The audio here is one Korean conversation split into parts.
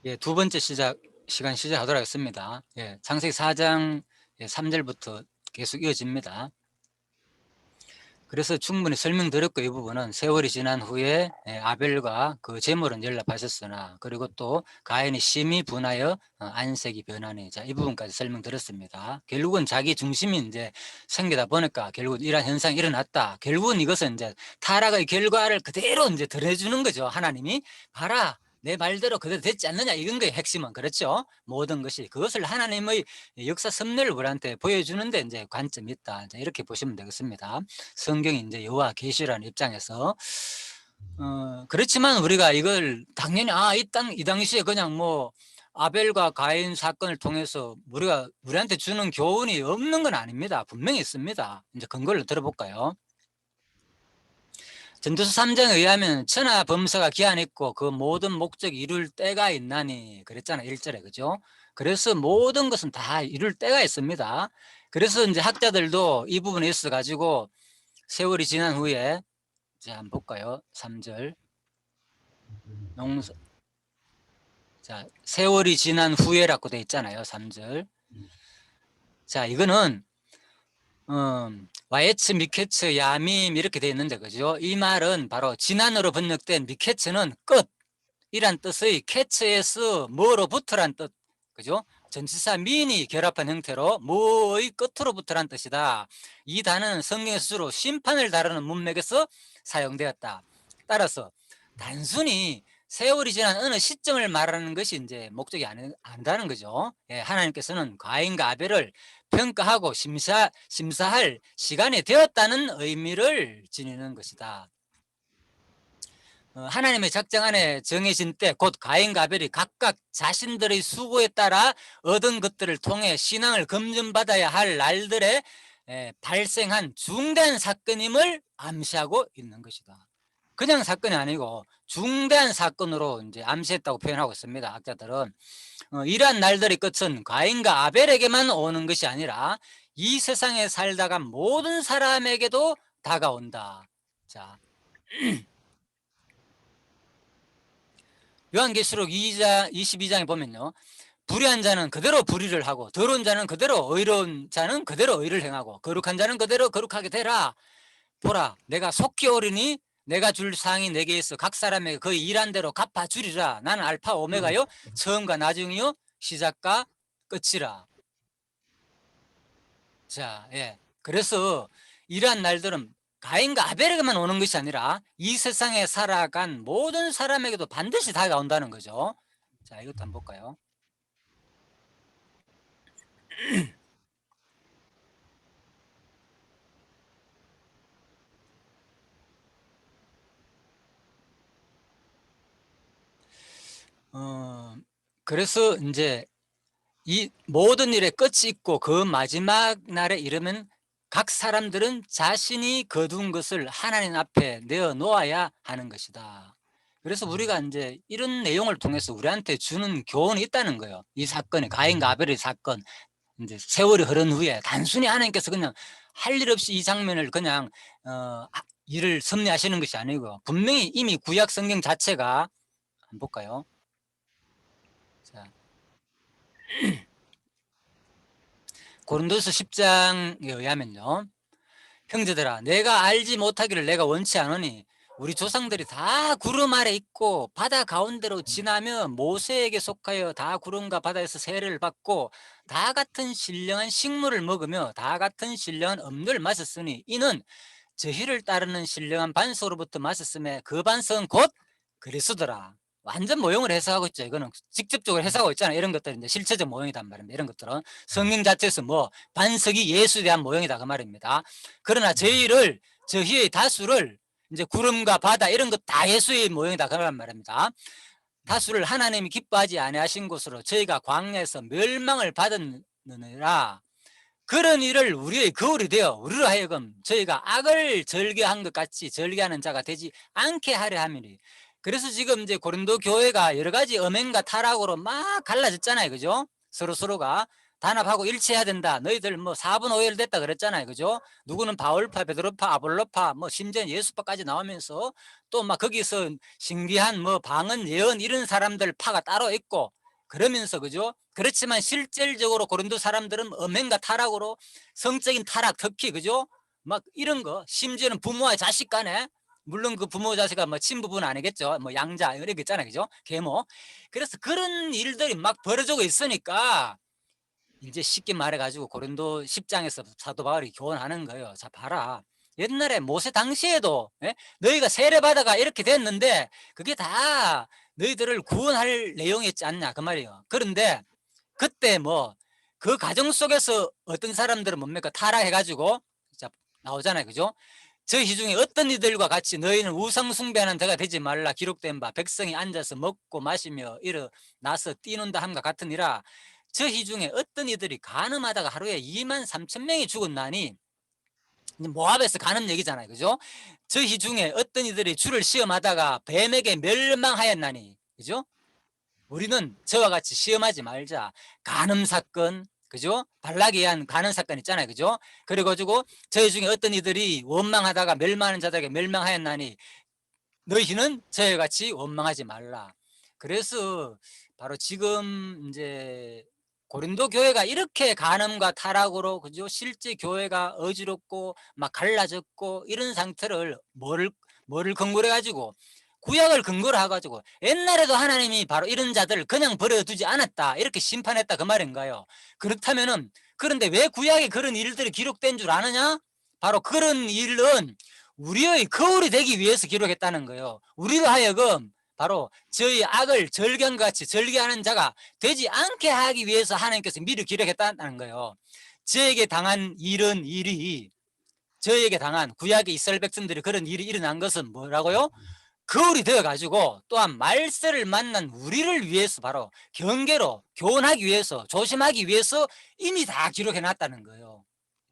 예, 두 번째 시간 시작하도록 하겠습니다. 예, 창세기 4장 3절부터 계속 이어집니다. 그래서 충분히 설명드렸고, 이 부분은 세월이 지난 후에 아벨과 그 제물은 연락하셨으나, 그리고 또 가인이 심히 분하여 안색이 변하니, 자, 이 부분까지 설명드렸습니다. 결국은 자기 중심이 이제 생기다 보니까 결국 이러한 현상이 일어났다. 결국은 이것은 이제 타락의 결과를 그대로 이제 드러내주는 거죠. 하나님이 봐라, 내 말대로 그대로 됐지 않느냐, 이건 거예요. 핵심은. 그렇죠? 모든 것이 그것을 하나님의 역사 섭리를 우리한테 보여주는데 이제 관점이 있다, 이렇게 보시면 되겠습니다. 성경이 이제 여호와 계시라는 입장에서. 그렇지만 우리가 이걸 당연히 이 당시에 그냥 뭐 아벨과 가인 사건을 통해서 우리한테 주는 교훈이 없는 건 아닙니다. 분명히 있습니다. 이제 근거를 들어볼까요? 전도서 3장에 의하면 천하 범사가 기한 있고 그 모든 목적이 이룰 때가 있나니 그랬잖아요. 1절에. 그죠? 그래서 모든 것은 다 이룰 때가 있습니다. 그래서 이제 학자들도 이 부분에 있어 가지고 세월이 지난 후에, 자, 한번 볼까요? 3절. 자, 세월이 지난 후에라고 돼 있잖아요. 3절. 자, 이거는 와예츠, 미케츠, 야밈 이렇게 돼 있는데, 그죠? 이 말은 바로 지난으로 번역된 미케츠는 끝이란 뜻의 캐츠에서 뭐로부터란 뜻, 그죠? 전치사 민이 결합한 형태로 뭐의 끝으로부터란 뜻이다. 이 단어는 성경에서 주로 심판을 다루는 문맥에서 사용되었다. 따라서 단순히 세월이 지난 어느 시점을 말하는 것이 이제 목적이 아니다는 거죠. 예, 하나님께서는 가인과 아벨을 평가하고 심사할 시간이 되었다는 의미를 지니는 것이다. 하나님의 작정 안에 정해진 때 곧 가인과 아벨이 각각 자신들의 수고에 따라 얻은 것들을 통해 신앙을 검증받아야 할 날들에 발생한 중대한 사건임을 암시하고 있는 것이다. 그냥 사건이 아니고 중대한 사건으로 이제 암시했다고 표현하고 있습니다. 학자들은 이러한 날들의 끝은 가인과 아벨에게만 오는 것이 아니라 이 세상에 살다가 모든 사람에게도 다가온다. 자, 요한계시록 22장에 보면요, 불의한 자는 그대로 불의를 하고 더러운 자는 그대로 의로운 자는 그대로 의를 행하고 거룩한 자는 그대로 거룩하게 되라. 보라, 내가 속히 오리니 내가 줄 상이 내게 있어 각 사람에게 그 일한 대로 갚아주리라. 나는 알파 오메가요, 처음과 나중이요, 시작과 끝이라. 자, 예. 그래서 이러한 날들은 가인과 아벨에게만 오는 것이 아니라 이 세상에 살아간 모든 사람에게도 반드시 다가온다는 거죠. 자, 이것도 한번 볼까요? 그래서 이제 이 모든 일의 끝이 있고 그 마지막 날에 이르면 각 사람들은 자신이 거둔 것을 하나님 앞에 내어 놓아야 하는 것이다. 그래서 우리가 이제 이런 내용을 통해서 우리한테 주는 교훈이 있다는 거예요. 이 사건이 가인과 아벨의 사건, 이제 세월이 흐른 후에 단순히 하나님께서 그냥 할 일 없이 이 장면을 그냥 일을 섭리하시는 것이 아니고 분명히 이미 구약 성경 자체가, 한번 볼까요? 자, 고린도서 10장에 의하면요, 형제들아, 내가 알지 못하기를 내가 원치 않으니 우리 조상들이 다 구름 아래 있고 바다 가운데로 지나며 모세에게 속하여 다 구름과 바다에서 세례를 받고 다 같은 신령한 식물을 먹으며 다 같은 신령한 음료를 마셨으니 이는 저희를 따르는 신령한 반석으로부터 마셨음에 그 반석은 곧 그리스도라. 완전 모형을 해석하고 있죠. 이거는 직접적으로 해석하고 있잖아요. 이런 것들은 이제 실체적 모형이란 말입니다. 이런 것들은 성경 자체에서 뭐 반석이 예수에 대한 모형이다, 그 말입니다. 그러나 저희의 다수를 이제 구름과 바다 이런 것 다 예수의 모형이다, 그런 말입니다. 다수를 하나님이 기뻐하지 아니하신 곳으로 저희가 광야에서 멸망을 받았느니라. 그런 일을 우리의 거울이 되어 우리로 하여금 저희가 악을 절개한 것 같이 절개하는 자가 되지 않게 하려 함이니. 그래서 지금 이제 고린도 교회가 여러 가지 음행과 타락으로 막 갈라졌잖아요. 그죠? 서로가 단합하고 일치해야 된다. 너희들 뭐 4분 5일 됐다 그랬잖아요. 그죠? 누구는 바울파, 베드로파, 아볼로파, 뭐 심지어 예수파까지 나오면서 또 막 거기서 신기한 뭐 방언, 예언 이런 사람들 파가 따로 있고 그러면서 그죠? 그렇지만 실질적으로 고린도 사람들은 음행과 타락으로 성적인 타락 특히 그죠? 막 이런 거 심지어는 부모와 자식 간에 물론 그 부모 자식가 뭐 친부부는 아니겠죠. 뭐 양자 이런 게 있잖아요. 그죠? 계모. 그래서 그런 일들이 막 벌어지고 있으니까 이제 쉽게 말해가지고 고린도 10장에서 사도 바울이 교훈하는 거예요. 자, 봐라. 옛날에 모세 당시에도 너희가 세례받아가 이렇게 됐는데 그게 다 너희들을 구원할 내용이었지 않냐 그 말이에요. 그런데 그때 뭐 그 과정 속에서 어떤 사람들은 뭡니까 타락해가지고 자, 나오잖아요. 그죠? 저희 중에 어떤 이들과 같이 너희는 우상 숭배하는 자가 되지 말라 기록된 바 백성이 앉아서 먹고 마시며 일어나서 뛰는다 함과 같으니라. 저희 중에 어떤 이들이 간음하다가 하루에 2만 3천 명이 죽었나니 모압에서 간음 얘기잖아요. 그죠? 저희 중에 어떤 이들이 주를 시험하다가 뱀에게 멸망하였나니 그죠? 우리는 저와 같이 시험하지 말자. 간음 사건, 그죠? 발락에 의한 간음 사건 있잖아요. 그죠? 그래가지고 저희 중에 어떤 이들이 원망하다가 멸망하는 자들에게 멸망하였나니 너희는 저희 같이 원망하지 말라. 그래서 바로 지금 이제 고린도 교회가 이렇게 간음과 타락으로 그죠? 실제 교회가 어지럽고 막 갈라졌고 이런 상태를 뭐를 근거로 해가지고 구약을 근거로 해가지고 옛날에도 하나님이 바로 이런 자들을 그냥 버려두지 않았다 이렇게 심판했다 그 말인가요? 그렇다면은 그런데 왜 구약에 그런 일들이 기록된 줄 아느냐? 바로 그런 일은 우리의 거울이 되기 위해서 기록했다는 거예요. 우리로 하여금 바로 저희 악을 절경같이 절개하는 자가 되지 않게 하기 위해서 하나님께서 미리 기록했다는 거예요. 저에게 당한 이런 일이 저에게 당한 구약의 이스라엘 백성들이 그런 일이 일어난 것은 뭐라고요? 거울이 되어가지고 또한 말세를 만난 우리를 위해서 바로 경계로 교훈하기 위해서 조심하기 위해서 이미 다 기록해 놨다는 거예요.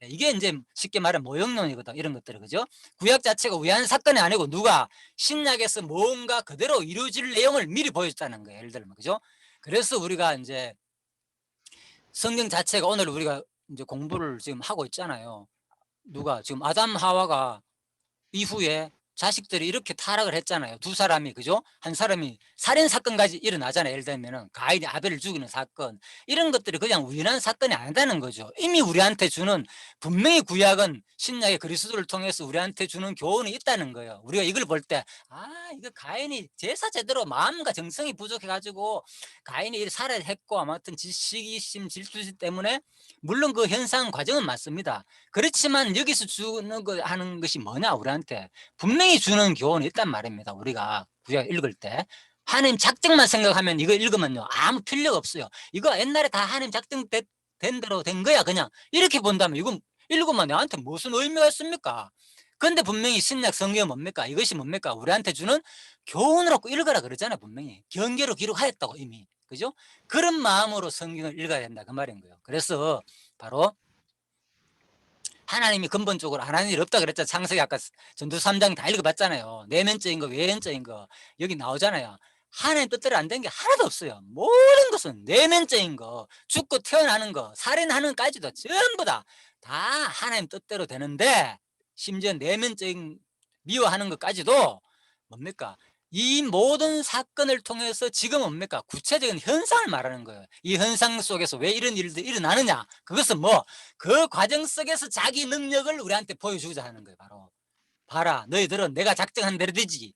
이게 이제 쉽게 말하면 모형론이거든 이런 것들은 그죠? 구약 자체가 우연한 사건이 아니고 누가 신약에서 뭔가 그대로 이루어질 내용을 미리 보여줬다는 거예요. 예를 들면 그죠? 그래서 우리가 이제 성경 자체가 오늘 우리가 이제 공부를 지금 하고 있잖아요. 누가 지금 아담 하와가 이후에 자식들이 이렇게 타락을 했잖아요. 두 사람이 그죠? 한 사람이 살인 사건까지 일어나잖아요. 예를 들면은 가인이 아벨을 죽이는 사건 이런 것들이 그냥 우연한 사건이 아니다는 거죠. 이미 우리한테 주는 분명히 구약은 신약의 그리스도를 통해서 우리한테 주는 교훈이 있다는 거예요. 우리가 이걸 볼 때 이거 가인이 제사 제대로 마음과 정성이 부족해가지고 가인이 살해를 했고 아무튼 시기심 질투심 때문에 물론 그 현상 과정은 맞습니다. 그렇지만 여기서 주는 거 하는 것이 뭐냐 우리한테 분명히 주는 교훈이 있단 말입니다. 우리가 구약 읽을 때 하나님 작정만 생각하면 이거 읽으면요 아무 필요가 없어요. 이거 옛날에 다 하나님 작정된 대로 된 거야 그냥 이렇게 본다면 이건 읽으면 나한테 무슨 의미가 있습니까? 근데 분명히 신약 성경은 뭡니까? 이것이 뭡니까? 우리한테 주는 교훈으로 읽어라 그러잖아요. 분명히 경계로 기록하였다고 이미 그죠? 그런 마음으로 성경을 읽어야 된다 그 말인 거예요. 그래서 바로 하나님이 근본적으로 하나님이 없다 그랬잖아요. 창세기 아까 전두 3장 다 읽어봤잖아요. 내면적인 거 외면적인 거 여기 나오잖아요. 하나님 뜻대로 안 된 게 하나도 없어요. 모든 것은 내면적인 거 죽고 태어나는 거 살인하는 까지도 전부 다 하나님 뜻대로 되는데 심지어 내면적인 미워하는 것까지도 뭡니까? 이 모든 사건을 통해서 지금 뭡니까? 구체적인 현상을 말하는 거예요. 이 현상 속에서 왜 이런 일들이 일어나느냐? 그것은 뭐 그 과정 속에서 자기 능력을 우리한테 보여주고자 하는 거예요. 바로 봐라 너희들은 내가 작정한 대로 되지.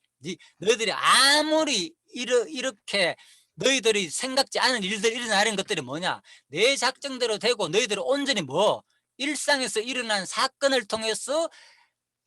너희들이 아무리 이렇게 너희들이 생각지 않은 일들이 일어나는 것들이 뭐냐? 내 작정대로 되고 너희들은 온전히 뭐 일상에서 일어난 사건을 통해서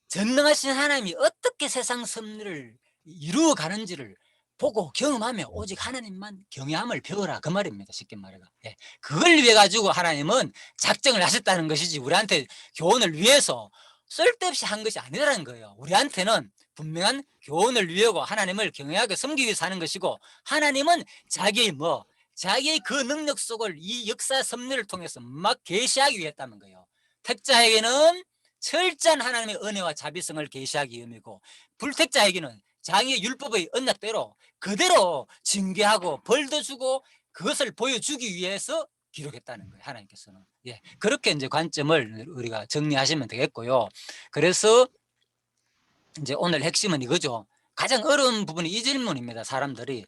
전능하신 하나님이 어떻게 세상 섭리를 이루어 가는지를 보고 경험하며 오직 하나님만 경외함을 배워라 그 말입니다. 쉽게 말해가. 예. 그걸 위해 가지고 하나님은 작정을 하셨다는 것이지 우리한테 교훈을 위해서 쓸데없이 한 것이 아니라는 거예요. 우리한테는 분명한 교훈을 위하고 하나님을 경외하게 섬기기 위해서 하는 것이고 하나님은 자기의 그 능력 속을 이 역사 섭리를 통해서 막 계시하기 위해 했다는 거예요. 택자에게는 철저한 하나님의 은혜와 자비성을 계시하기 위함이고 불택자에게는 장의 율법의 언약대로 그대로 징계하고 벌도 주고 그것을 보여주기 위해서 기록했다는 거예요, 하나님께서는. 예. 그렇게 이제 관점을 우리가 정리하시면 되겠고요. 그래서 이제 오늘 핵심은 이거죠. 가장 어려운 부분이 이 질문입니다. 사람들이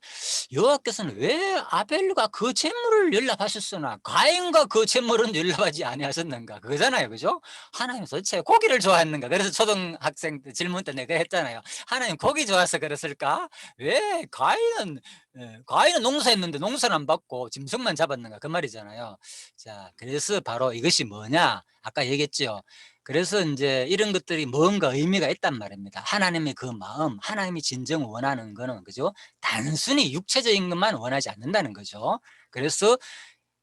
여호와께서는 왜 아벨과 그 제물을 연락하셨으나 가인과 그 제물은 연락하지 아니하셨는가, 그거잖아요. 그죠? 하나님 도대체 고기를 좋아했는가? 그래서 초등학생 때 질문 때 내가 했잖아요. 하나님 고기 좋아해서 그랬을까? 왜 가인은 농사했는데 농사는 안 받고 짐승만 잡았는가, 그 말이잖아요. 자, 그래서 바로 이것이 뭐냐, 아까 얘기했죠. 그래서 인제 이런 것들이 뭔가 의미가 있단 말입니다. 하나님의 그 마음, 하나님이 진정 원하는 거는, 그죠? 단순히 육체적인 것만 원하지 않는다는 거죠. 그래서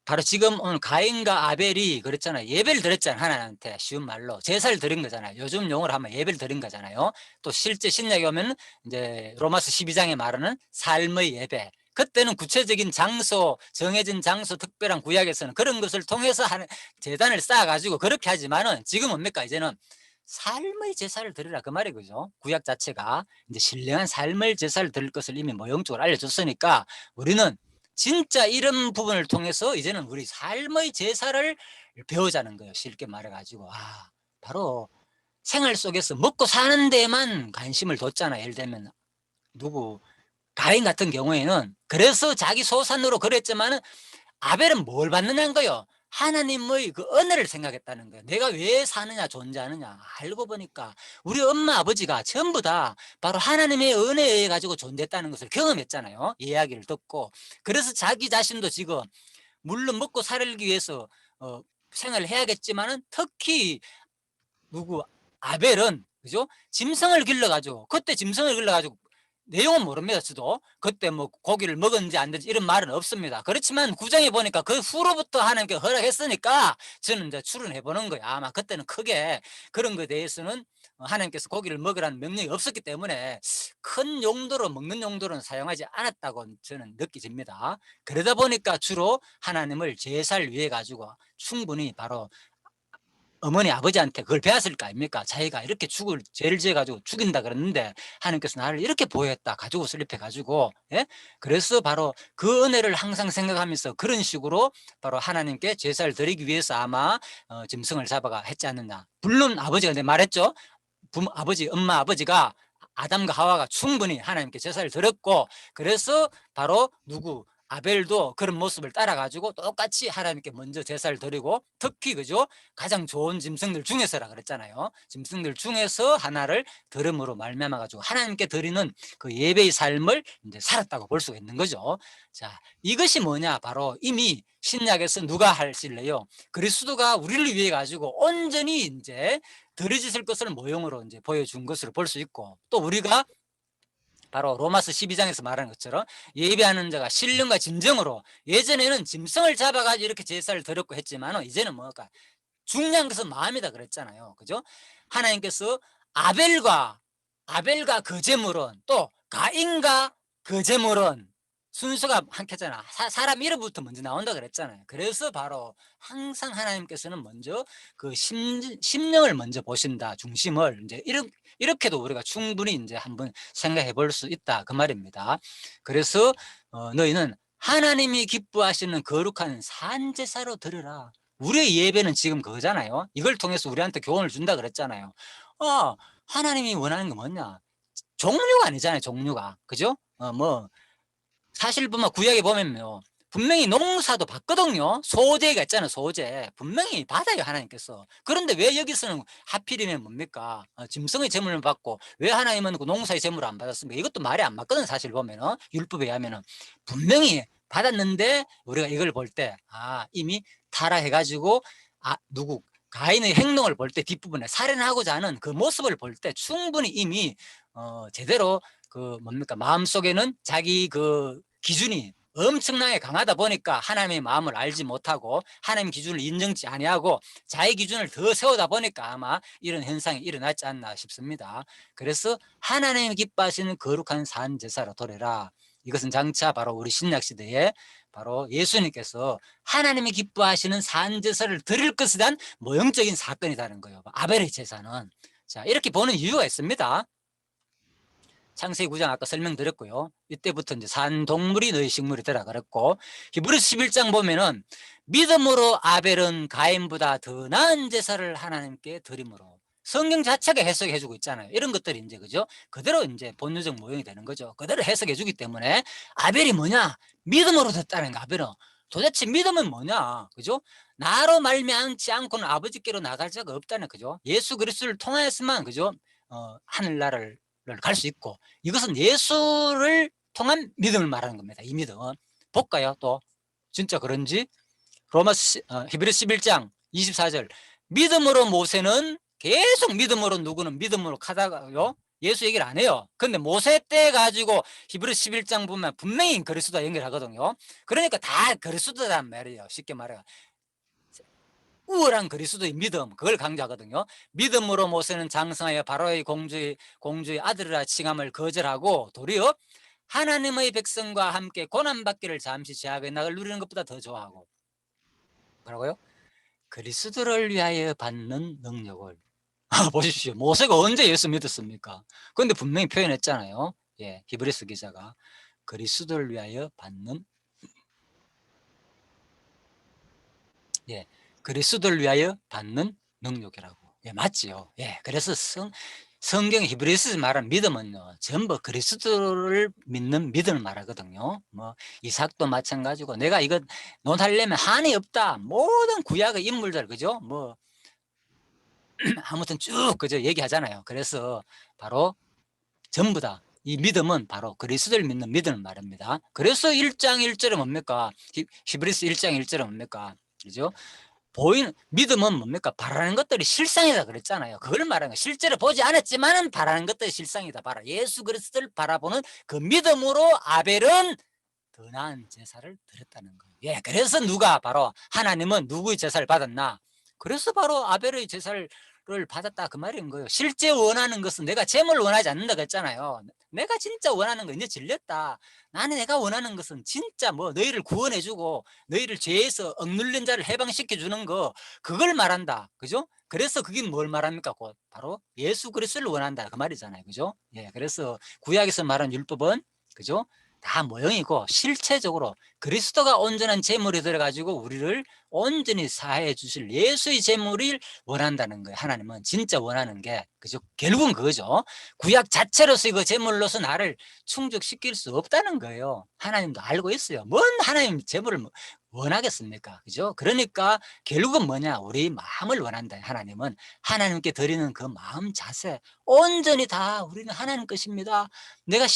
바로 지금 오늘 가인과 아벨이 그랬잖아요. 예배를 드렸잖아요, 하나님한테. 쉬운 말로 제사를 드린 거잖아요. 요즘 용어로 하면 예배를 드린 거잖아요. 또 실제 신약에 오면은 인제 로마서 12장에 말하는 삶의 예배. 그때는 구체적인 장소, 정해진 장소, 특별한 구약에서는 그런 것을 통해서 하는 제단을 쌓아 가지고 그렇게 하지만은, 지금 뭡니까? 이제는 삶의 제사를 드리라, 그 말이, 그죠? 구약 자체가 이제 신령한 삶의 제사를 드릴 것을 이미 모형적으로 알려줬으니까 우리는 진짜 이런 부분을 통해서 이제는 우리 삶의 제사를 배우자는 거예요. 쉽게 말해 가지고. 바로 생활 속에서 먹고 사는 데에만 관심을 뒀잖아요. 예를 들면 누구 가인 같은 경우에는 그래서 자기 소산으로 그랬지만은, 아벨은 뭘 받느냐는 거예요. 하나님의 그 은혜를 생각했다는 거예요. 내가 왜 사느냐, 존재하느냐. 알고 보니까 우리 엄마 아버지가 전부 다 바로 하나님의 은혜에 의해 가지고 존재했다는 것을 경험했잖아요, 이야기를 듣고. 그래서 자기 자신도 지금 물론 먹고 살기 위해서 생활을 해야겠지만은, 특히 누구 아벨은, 그죠? 짐승을 길러 가지고, 그때 짐승을 길러 가지고 내용은 모릅니다. 저도 그때 뭐 고기를 먹었는지 안 됐는지 이런 말은 없습니다. 그렇지만 구정에 보니까 그 후로부터 하나님께 허락했으니까 저는 이제 추론해 보는 거예요. 아마 그때는 크게 그런 것에 대해서는 하나님께서 고기를 먹으라는 명령이 없었기 때문에 큰 용도로, 먹는 용도로는 사용하지 않았다고 저는 느껴집니다. 그러다 보니까 주로 하나님을 제사를 위해 가지고 충분히 바로 어머니 아버지한테 그걸 배웠을 거 아닙니까? 자기가 이렇게 죄를 지어 가지고 죽인다 그랬는데 하나님께서 나를 이렇게 보호했다, 가지고 슬립해 가지고. 예? 그래서 바로 그 은혜를 항상 생각하면서 그런 식으로 바로 하나님께 제사를 드리기 위해서 아마 짐승을 잡아가 했지 않느냐. 물론 아버지가 내가 말했죠. 아버지, 엄마 아버지가, 아담과 하와가 충분히 하나님께 제사를 드렸고, 그래서 바로 누구 아벨도 그런 모습을 따라 가지고 똑같이 하나님께 먼저 제사를 드리고, 특히, 그죠, 가장 좋은 짐승들 중에서라 그랬잖아요. 짐승들 중에서 하나를 드림으로 말미암아 가지고 하나님께 드리는 그 예배의 삶을 이제 살았다고 볼 수가 있는 거죠. 자, 이것이 뭐냐, 바로 이미 신약에서 누가 하실래요? 그리스도가 우리를 위해 가지고 온전히 이제 들이짓을 것을 모형으로 이제 보여준 것으로 볼 수 있고, 또 우리가 바로 로마서 12장에서 말하는 것처럼 예배하는 자가 신령과 진정으로, 예전에는 짐승을 잡아가지고 이렇게 제사를 드렸고 했지만 이제는 뭐랄까, 중요한 것은 마음이다 그랬잖아요. 그죠? 하나님께서 아벨과 아벨과 그 제물은, 또 가인과 그 제물은 순서가 한켜잖아. 사람 이름부터 먼저 나온다 그랬잖아요. 그래서 바로 항상 하나님께서는 먼저 그 심령을 먼저 보신다, 중심을. 이제 이렇게도 우리가 충분히 이제 한번 생각해 볼 수 있다, 그 말입니다. 그래서 너희는 하나님이 기뻐하시는 거룩한 산제사로 드려라. 우리의 예배는 지금 그거잖아요. 이걸 통해서 우리한테 교훈을 준다 그랬잖아요. 하나님이 원하는 게 뭐냐? 종류가 아니잖아요, 종류가. 그죠? 뭐 사실 보면 구약에 보면요, 분명히 농사도 받거든요. 소재가 있잖아요, 소재. 분명히 받아요, 하나님께서. 그런데 왜 여기서는 하필이면 뭡니까? 짐승의 제물을 받고 왜 하나님은 그 농사의 제물을 안 받았습니까? 이것도 말이 안 맞거든, 사실 보면은. 율법에 의하면은. 분명히 받았는데 우리가 이걸 볼 때, 이미 타락해가지고, 누구, 가인의 행동을 볼 때, 뒷부분에 살인하고자 하는 그 모습을 볼 때 충분히 이미 제대로 그 뭡니까, 마음속에는 자기 그 기준이 엄청나게 강하다 보니까 하나님의 마음을 알지 못하고 하나님 기준을 인정치 아니하고 자기 기준을 더 세우다 보니까 아마 이런 현상이 일어났지 않나 싶습니다. 그래서 하나님이 기뻐하시는 거룩한 산 제사로 드려라. 이것은 장차 바로 우리 신약 시대에 바로 예수님께서 하나님이 기뻐하시는 산 제사를 드릴 것에 대한 모형적인 사건이라는 거예요. 아벨의 제사는. 자, 이렇게 보는 이유가 있습니다. 창세기 9장 아까 설명드렸고요. 이때부터 이제 산 동물이 너희 식물이 되라 그랬고, 히브리서 11장 보면은 믿음으로 아벨은 가인보다 더 나은 제사를 하나님께 드림으로, 성경 자체가 해석해 주고 있잖아요. 이런 것들이 이제 그죠? 그대로 이제 본능적 모형이 되는 거죠. 그대로 해석해 주기 때문에 아벨이 뭐냐? 믿음으로 됐다는 거. 아벨은 도대체 믿음은 뭐냐? 그죠? 나로 말미암지 않고는 아버지께로 나갈 자가 없다는 거죠. 예수 그리스도를 통하였으면 그죠? 하늘나라를 갈 수 있고, 이것은 예수를 통한 믿음을 말하는 겁니다. 이 믿음은. 볼까요? 또 진짜 그런지. 히브리 11장 24절, 믿음으로 모세는 계속 믿음으로, 누구는 믿음으로 가다가요 예수 얘기를 안 해요. 근데 모세 때 가지고 히브리 11장 보면 분명히 그리스도와 연결하거든요. 그러니까 다 그리스도란 말이에요. 쉽게 말해요. 우월한 그리스도의 믿음, 그걸 강조하거든요. 믿음으로 모세는 장성하여 바로의 공주의 아들이라 칭함을 거절하고 도리어 하나님의 백성과 함께 고난받기를 잠시 제약의 낙을 누리는 것보다 더 좋아하고, 뭐라고요? 그리스도를 위하여 받는 능력을. 보십시오. 모세가 언제 예수 믿었습니까? 그런데 분명히 표현했잖아요. 예, 히브리서 기자가 그리스도를 위하여 받는, 예, 그리스도를 위하여 받는 능력이라고. 예, 맞지요. 예, 그래서 성경 히브리서 말하는 믿음은요, 전부 그리스도를 믿는 믿음을 말하거든요. 뭐 이삭도 마찬가지고, 내가 이거 논하려면 한이 없다. 모든 구약의 인물들, 그죠? 뭐 아무튼 쭉 그저 얘기하잖아요. 그래서 바로 전부 다 이 믿음은 바로 그리스도를 믿는 믿음을 말합니다. 그래서 1장 1절은 뭡니까? 히브리서 1장 1절은 뭡니까? 그죠? 보이는 믿음은 뭡니까? 바라는 것들이 실상이다 그랬잖아요. 그걸 말하는 거예요. 실제로 보지 않았지만은 바라는 것들이 실상이다. 바라 예수 그리스도를 바라보는 그 믿음으로 아벨은 더 나은 제사를 드렸다는 거예요. 예, 그래서 누가 바로 하나님은 누구의 제사를 받았나? 그래서 바로 아벨의 제사를 받았다 그 말인 거예요. 실제 원하는 것은 내가 재물을 원하지 않는다 그랬잖아요. 내가 진짜 원하는 거 이제 질렸다. 나는 내가 원하는 것은 진짜 뭐 너희를 구원해주고 너희를 죄에서 억눌린 자를 해방시켜주는 거, 그걸 말한다. 그죠? 그래서 그게 뭘 말합니까? 곧 바로 예수 그리스도를 원한다 그 말이잖아요. 그죠? 예, 그래서 구약에서 말한 율법은 그죠? 다 모형이고 실체적으로 그리스도가 온전한 제물이 되어가지고 우리를 온전히 사해 주실 예수의 제물을 원한다는 거예요. 하나님은 진짜 원하는 게 그죠? 결국은 그거죠. 구약 자체로서 이거 제물로서 나를 충족시킬 수 없다는 거예요. 하나님도 알고 있어요. 뭔 하나님 제물을 원하겠습니까? 그죠? 그러니까 결국은 뭐냐? 우리 마음을 원한다. 하나님은 하나님께 드리는 그 마음 자세 온전히 다 우리는 하나님 것입니다. 내가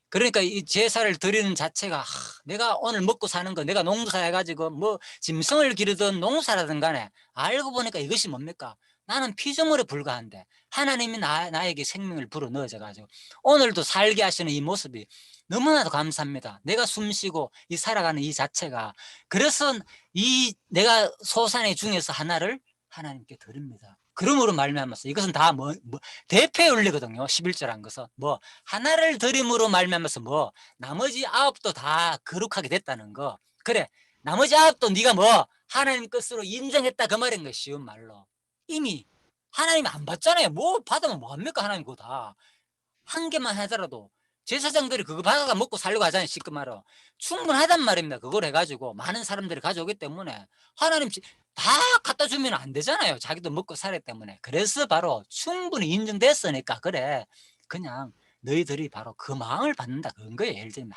그러니까 이 제사를 드리는 자체가 내가 오늘 먹고 사는 거, 내가 농사 해가지고 뭐 짐승을 기르든 농사라든 간에 알고 보니까 이것이 뭡니까? 나는 피조물에 불과한데 하나님이 나에게 생명을 불어 넣어줘가지고 오늘도 살게 하시는 이 모습이 너무나도 감사합니다. 내가 숨쉬고 이 살아가는 이 자체가, 그래서 이 내가 소산의 중에서 하나를 하나님께 드립니다. 그러므로 말미암아서 이것은 다 대표의 원리거든요. 11절 한 것은 뭐 하나를 드림으로 말미암아서 뭐 나머지 9도 다 거룩하게 됐다는 거. 그래, 나머지 9도 네가 뭐 하나님 것으로 인정했다 그 말인 거예요. 쉬운 말로. 이미 하나님 안 받잖아요. 뭐 받으면 뭐합니까? 하나님 그거 다 한 개만 하더라도 제사장들이 그거 받아가 먹고 살려고 하잖아요. 쉽게 말로 충분하단 말입니다. 그걸 해가지고 많은 사람들이 가져오기 때문에 하나님 다 갖다 주면 안 되잖아요. 자기도 먹고 살기 때문에. 그래서 바로 충분히 인정됐으니까 그래, 그냥 너희들이 바로 그 마음을 받는다 그런 거예요. 예를 들면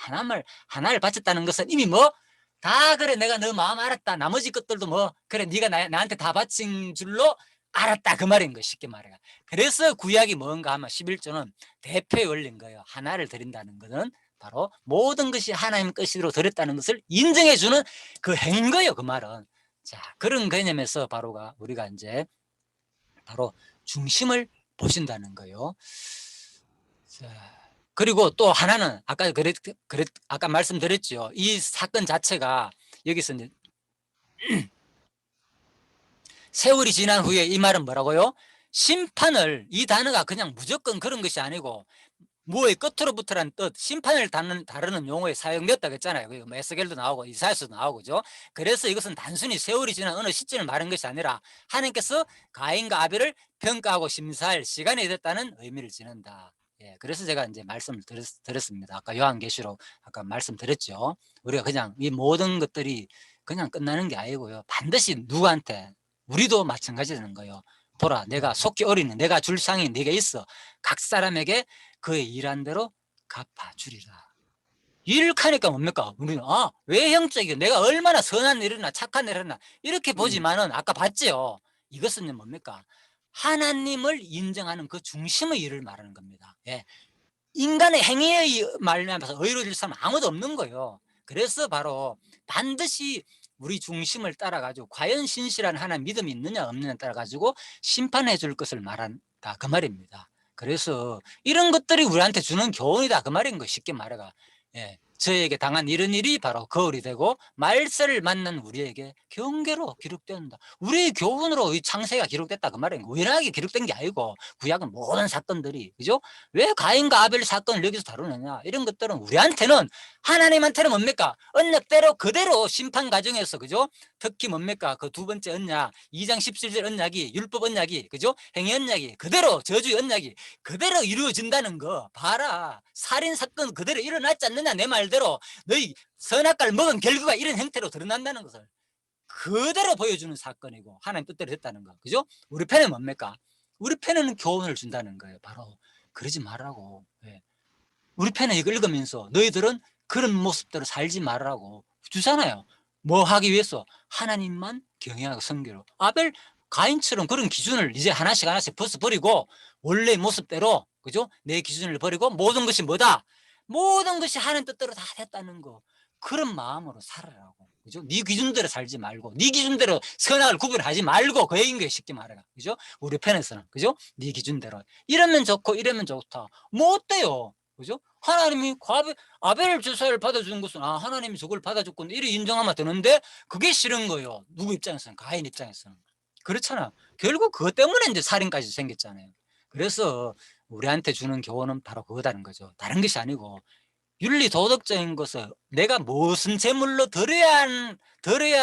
하나를 바쳤다는 것은 이미 뭐 다 그래, 내가 너 마음 알았다. 나머지 것들도 뭐 그래, 네가 나한테 다 바친 줄로 알았다 그 말인 거예요. 쉽게 말해요. 그래서 구약이 뭔가 하면 11조는 대표에 올린 거예요. 하나를 드린다는 것은 바로 모든 것이 하나님 것으로 드렸다는 것을 인정해 주는 그 행거예요. 그 말은. 자, 그런 개념에서 바로가 우리가 이제 바로 중심을 보신다는 거예요. 자, 그리고 또 하나는 아까 말씀드렸죠. 이 사건 자체가 여기서 이제 세월이 지난 후에 이 말은 뭐라고요? 심판을, 이 단어가 그냥 무조건 그런 것이 아니고 무의 끝으로부터라는 뜻, 심판을 다루는 용어에 사용되었다고 했잖아요. 뭐 에스겔도 나오고 이사야서도 나오고 그죠? 그래서 이것은 단순히 세월이 지난 어느 시점을 말한 것이 아니라 하나님께서 가인과 아벨을 평가하고 심사할 시간이 됐다는 의미를 지닌다. 예, 그래서 제가 이제 말씀을 드렸습니다. 아까 요한계시록 아까 말씀드렸죠. 우리가 그냥 이 모든 것들이 그냥 끝나는 게 아니고요. 반드시 누구한테 우리도 마찬가지라는 거예요. 보라, 내가 속히 어리니 내가 줄 상이 네게 있어. 각 사람에게 그의 일한 대로 갚아주리라. 이렇게 하니까 뭡니까? 우리는 외형적이고 내가 얼마나 선한 일을 했나 착한 일을 했나 이렇게 보지만은 아까 봤죠. 이것은 뭡니까? 하나님을 인정하는 그 중심의 일을 말하는 겁니다. 예. 인간의 행위의 말미암아서 의로워질 사람은 아무도 없는 거예요. 그래서 바로 반드시 우리 중심을 따라 가지고 과연 신실한 하나님 믿음이 있느냐 없느냐에 따라 가지고 심판해 줄 것을 말한다 그 말입니다. 그래서 이런 것들이 우리한테 주는 교훈이다 그 말인 거 쉽게 말해가. 예. 저에게 당한 이런 일이 바로 거울이 되고 말세를 만난 우리에게 경계로 기록된다. 우리의 교훈으로 이 창세가 기록됐다 그 말이에요. 우연하게 기록된 게 아니고 구약은 모든 사건들이, 그죠? 왜 가인과 아벨 사건을 여기서 다루느냐? 이런 것들은 우리한테는, 하나님한테는 뭡니까? 언약대로 그대로 심판 과정에서, 그죠? 특히 뭡니까? 그 두 번째 언약, 2장 17절 언약이, 율법 언약이, 그죠? 행위 언약이 그대로, 저주의 언약이 그대로 이루어진다는 거 봐라. 살인 사건 그대로 일어났지 않느냐? 내 말대로 너희 선악과를 먹은 결과가 이런 형태로 드러난다는 것을 그대로 보여주는 사건이고 하나님 뜻대로 됐다는 거, 그죠? 우리 편은 뭡니까? 우리 편에는 교훈을 준다는 거예요. 바로 그러지 말라고. 예. 우리 편에 이걸 읽으면서 너희들은 그런 모습대로 살지 말라고 주잖아요. 뭐 하기 위해서? 하나님만 경외하고 섬기로. 아벨, 가인처럼 그런 기준을 이제 하나씩 하나씩 벗어버리고 원래 모습대로, 그죠? 내 기준을 버리고 모든 것이 뭐다? 모든 것이 하나님 뜻대로 다 됐다는 거. 그런 마음으로 살아라고. 그죠? 네 기준대로 살지 말고, 네 기준대로 선악을 구분하지 말고, 그 얘기인 거예요. 쉽게 말해라. 그죠? 우리 편에서는. 그죠? 네 기준대로. 이러면 좋고, 이러면 좋다. 뭐 어때요? 그죠? 하나님이 아벨 제사를 받아주는 것은 하나님이 저걸 받아줬군 이래 인정하면 되는데 그게 싫은 거예요. 누구 입장에서는? 가인 입장에서는. 그렇잖아. 결국 그것 때문에 이제 살인까지 생겼잖아요. 그래서 우리한테 주는 교훈은 바로 그거다는 거죠. 다른 것이 아니고 윤리 도덕적인 것을 내가 무슨 제물로 드려야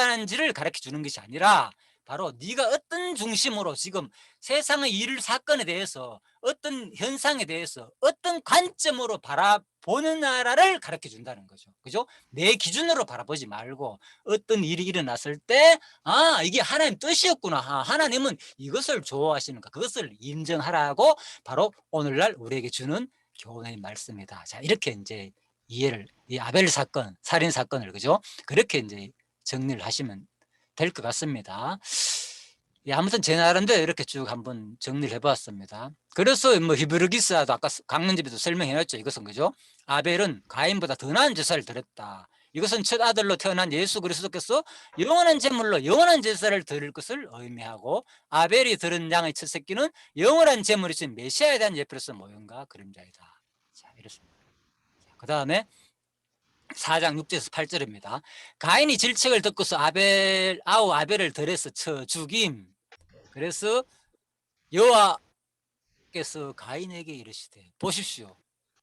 하는지를 가르쳐 주는 것이 아니라 바로 네가 어떤 중심으로 지금 세상의 일 사건에 대해서 어떤 현상에 대해서 어떤 관점으로 바라보느냐를 가르쳐 준다는 거죠. 그죠? 내 기준으로 바라보지 말고 어떤 일이 일어났을 때 이게 하나님 뜻이었구나. 하나님은 이것을 좋아하시는가. 그것을 인정하라고 바로 오늘날 우리에게 주는 교훈의 말씀이다. 자, 이렇게 이제 이해를, 이 아벨 사건, 살인 사건을, 그죠? 그렇게 이제 정리를 하시면 될 것 같습니다. 예, 아무튼 제 나름대로 이렇게 쭉 한번 정리를 해보았습니다. 그래서 뭐 히브리기스도 아까 강론집에도 설명해놨죠. 이것은, 그죠? 아벨은 가인보다 더 나은 제사를 드렸다. 이것은 첫 아들로 태어난 예수 그리스도께서 영원한 제물로 영원한 제사를 드릴 것을 의미하고, 아벨이 들은 양의 첫 새끼는 영원한 제물이신 메시아에 대한 예표로서 모형과 그림자이다. 자, 이렇습니다. 그 다음에 4장 6절에서 8절입니다. 가인이 질책을 듣고서 아벨을 들에서 쳐 죽임. 그래서 여호와께서 가인에게 이르시되, 보십시오.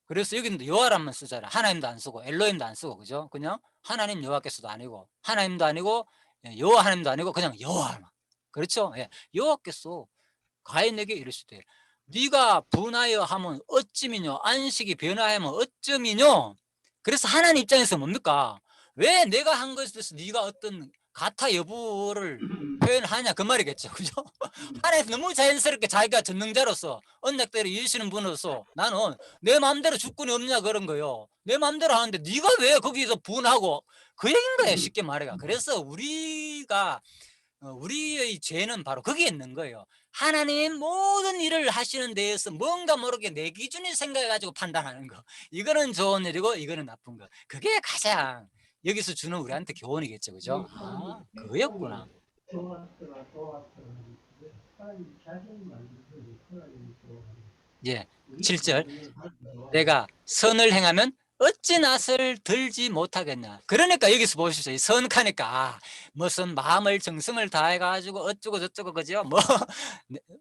그래서 여기는 여호와라만 쓰잖아. 하나님도 안 쓰고 엘로힘도 안 쓰고, 그죠? 그냥 하나님 여호와께서도 아니고 하나님도 아니고 여호와 하나님도 아니고 그냥 여호와만. 그렇죠? 예. 여호와께서 가인에게 이르시되, 네가 분하여 하면 어찌미뇨, 안식이 변화하면 어쩌미뇨. 그래서 하나님 입장에서 뭡니까? 왜 내가 한 것에 대해서 네가 어떤 가타 여부를 표현하냐 그 말이겠죠. 그죠? 하나님 너무 자연스럽게 자기가 전능자로서 언약대로 이으시는 분으로서 나는 내 마음대로 주권이 없냐 그런 거요. 내 마음대로 하는데 네가 왜 거기서 분하고, 그 얘기인 거예요. 쉽게 말해가. 그래서 우리의 죄는 바로 거기에 있는 거예요. 하나님 모든 일을 하시는 데에서 뭔가 모르게 내 기준을 생각해가지고 판단하는 거. 이거는 좋은 일이고 이거는 나쁜 거. 그게 가장 여기서 주는 우리한테 교훈이겠죠. 그죠? 그거였구나. 예. 7절. 내가 선을 행하면 어찌 낯을 들지 못하겠냐. 그러니까 여기서 보십시오. 선하니까 무슨 마음을 정성을 다해가지고 어쩌고 저쩌고, 그죠? 뭐